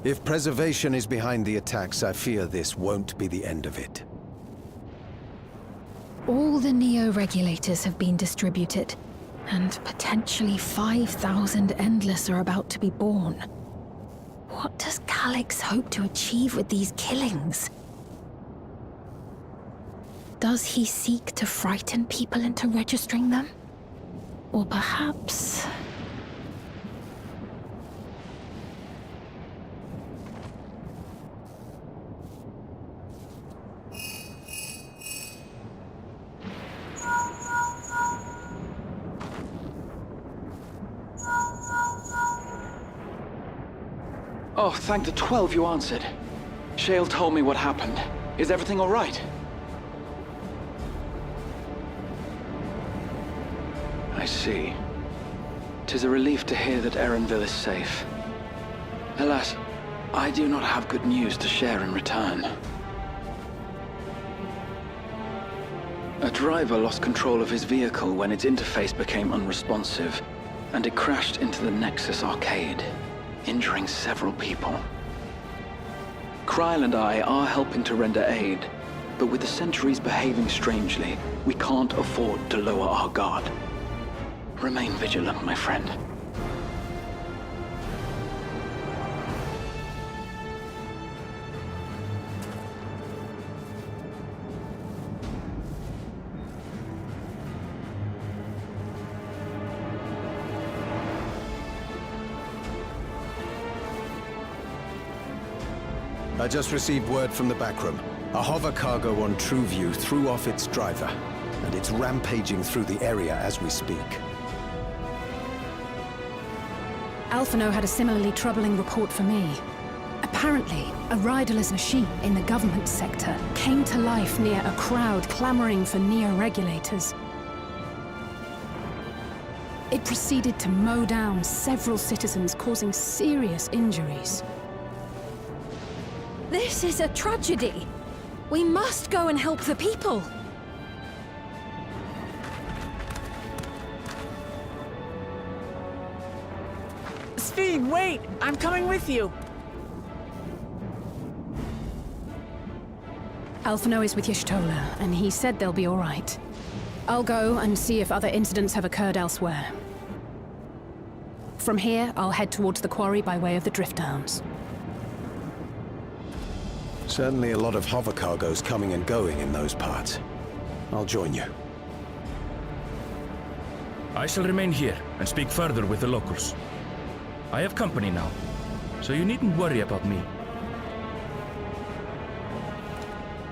If preservation is behind the attacks, I fear this won't be the end of it. All the Neo-regulators have been distributed, and potentially 5,000 Endless are about to be born. What does Calyx hope to achieve with these killings? Does he seek to frighten people into registering them? Or perhaps... Oh, thank the 12 you answered. Shale told me what happened. Is everything all right? I see. 'Tis a relief to hear that Erenville is safe. Alas, I do not have good news to share in return. A driver lost control of his vehicle when its interface became unresponsive, and it crashed into the Nexus arcade, injuring several people. Kryl and I are helping to render aid, but with the sentries behaving strangely, we can't afford to lower our guard. Remain vigilant, my friend. I just received word from the backroom. A hover cargo on TrueView threw off its driver, and it's rampaging through the area as we speak. Alphino had a similarly troubling report for me. Apparently, a riderless machine in the government sector came to life near a crowd clamoring for Neo-regulators. It proceeded to mow down several citizens, causing serious injuries. This is a tragedy. We must go and help the people. Speed, wait! I'm coming with you! Alphino is with Y'shtola, and he said they'll be all right. I'll go and see if other incidents have occurred elsewhere. From here, I'll head towards the quarry by way of the Drift Downs. Certainly a lot of hover cargoes coming and going in those parts. I'll join you. I shall remain here and speak further with the locals. I have company now, so you needn't worry about me.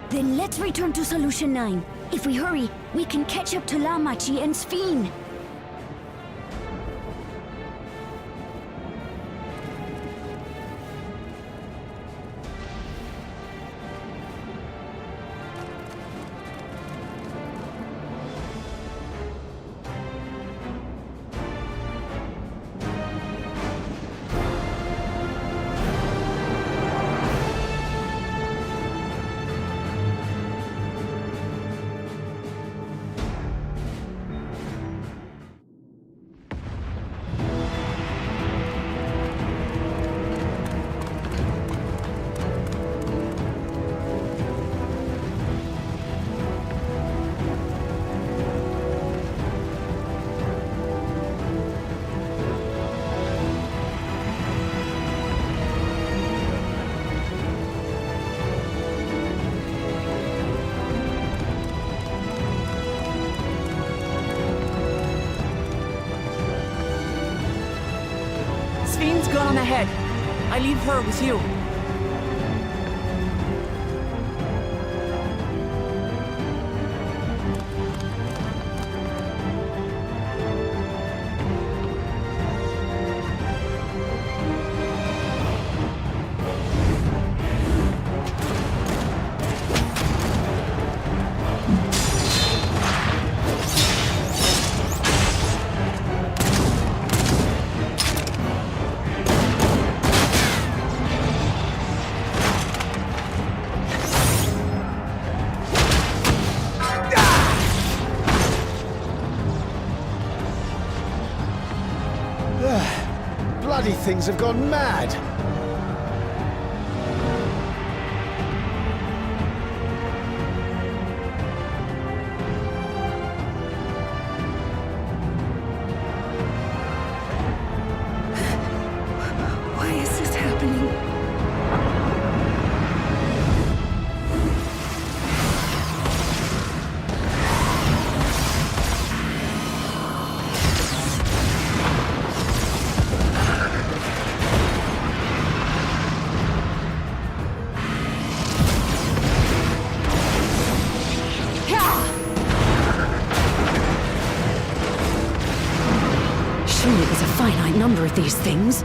Then let's return to Solution 9. If we hurry, we can catch up to Lamachi and Sphene. Sphene's gone ahead. I leave her with you. Bloody things have gone mad! Why is this happening? Surely there's a finite number of these things.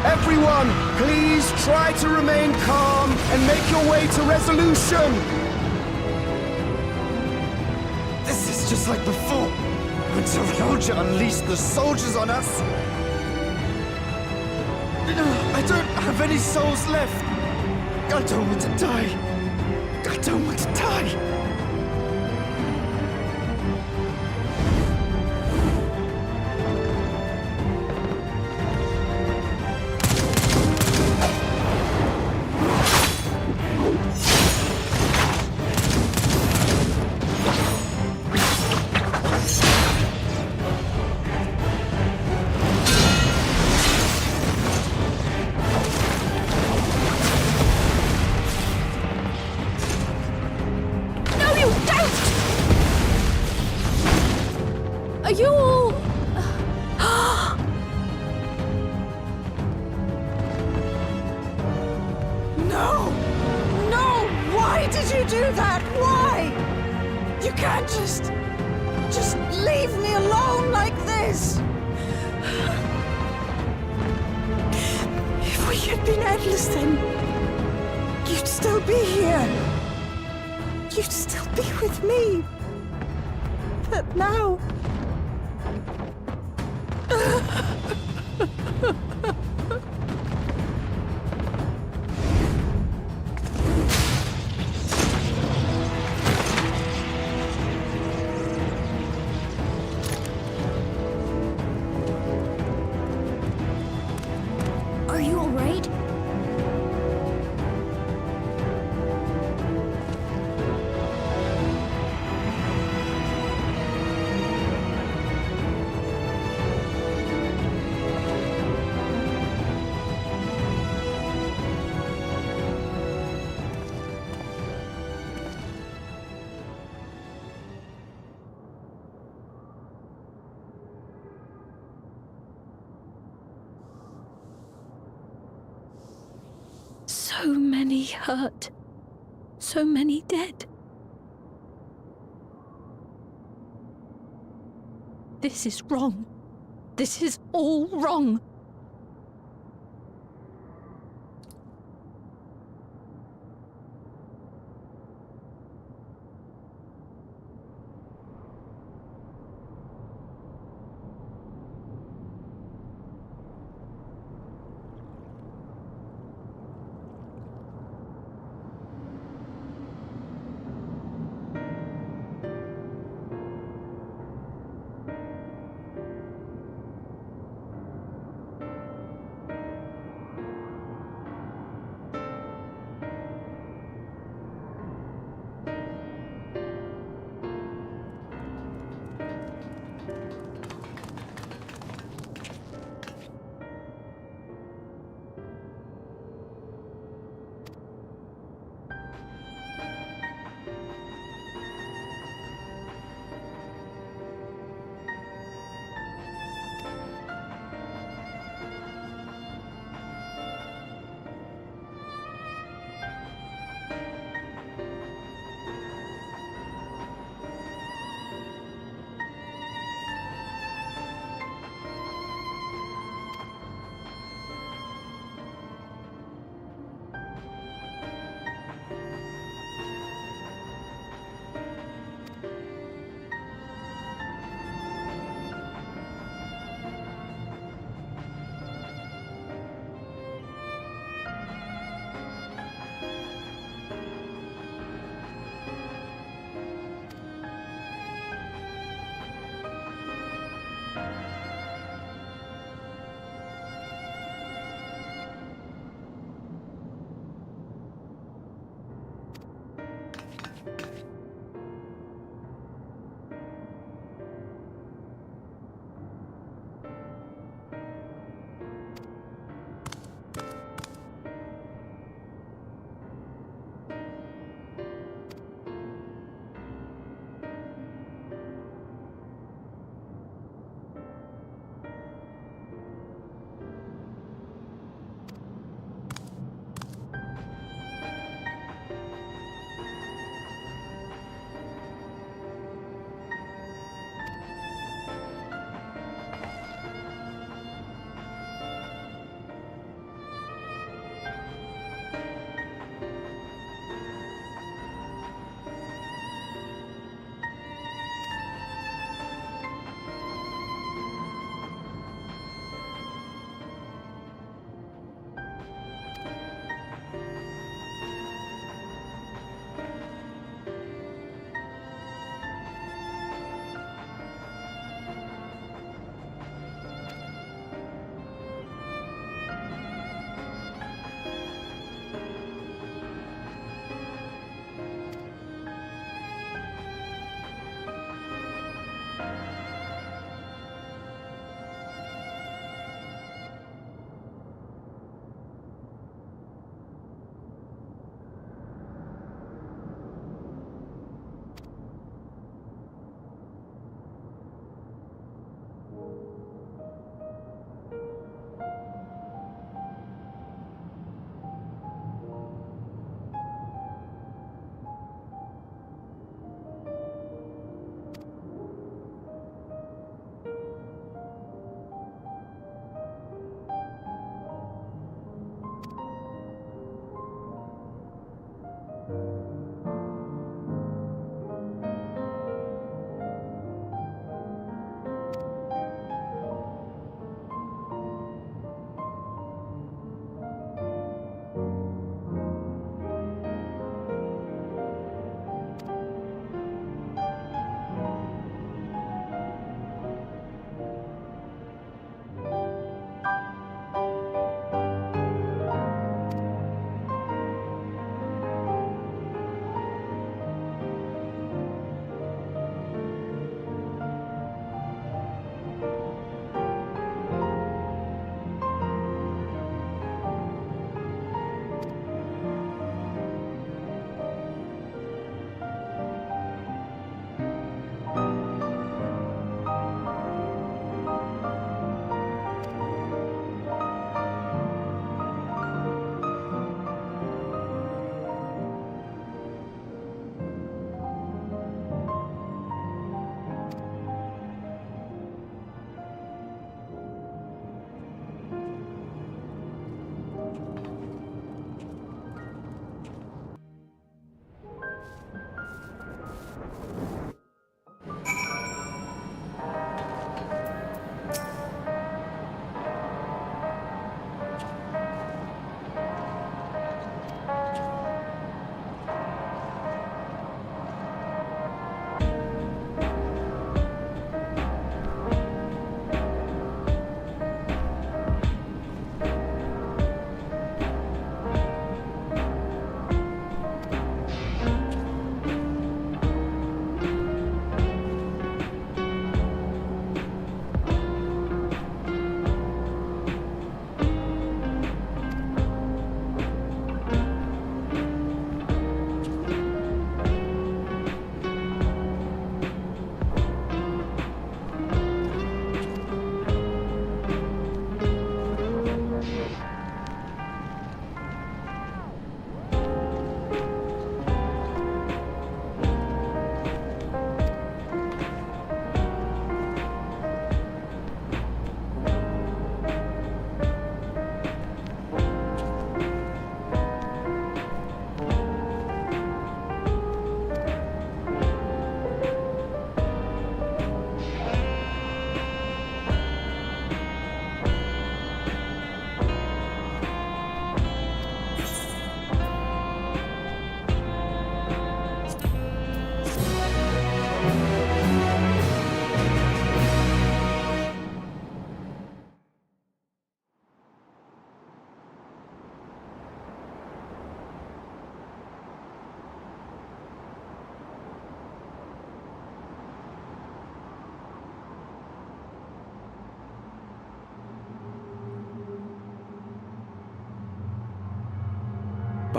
Everyone, please try to remain calm and make your way to resolution! This is just like before, when Sarioja unleashed the soldiers on us. I don't have any souls left. I don't want to die. I don't want to die. Are you all... No! No! Why did you do that? Why? You can't just leave me alone like this! If we had been endless then, you'd still be here. You'd still be with me. But now... Are you all right? So many hurt. So many dead. This is wrong. This is all wrong.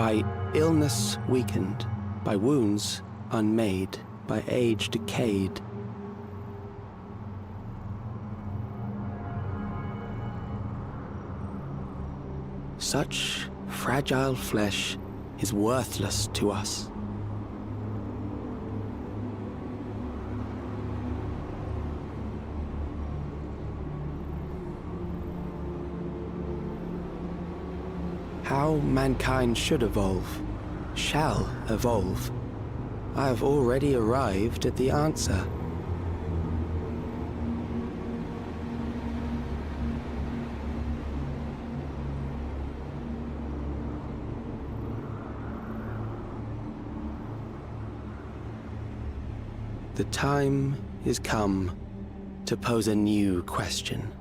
by illness weakened, by wounds unmade, by age decayed. Such fragile flesh is worthless to us. How mankind should evolve, shall evolve, I have already arrived at the answer. The time is come to pose a new question.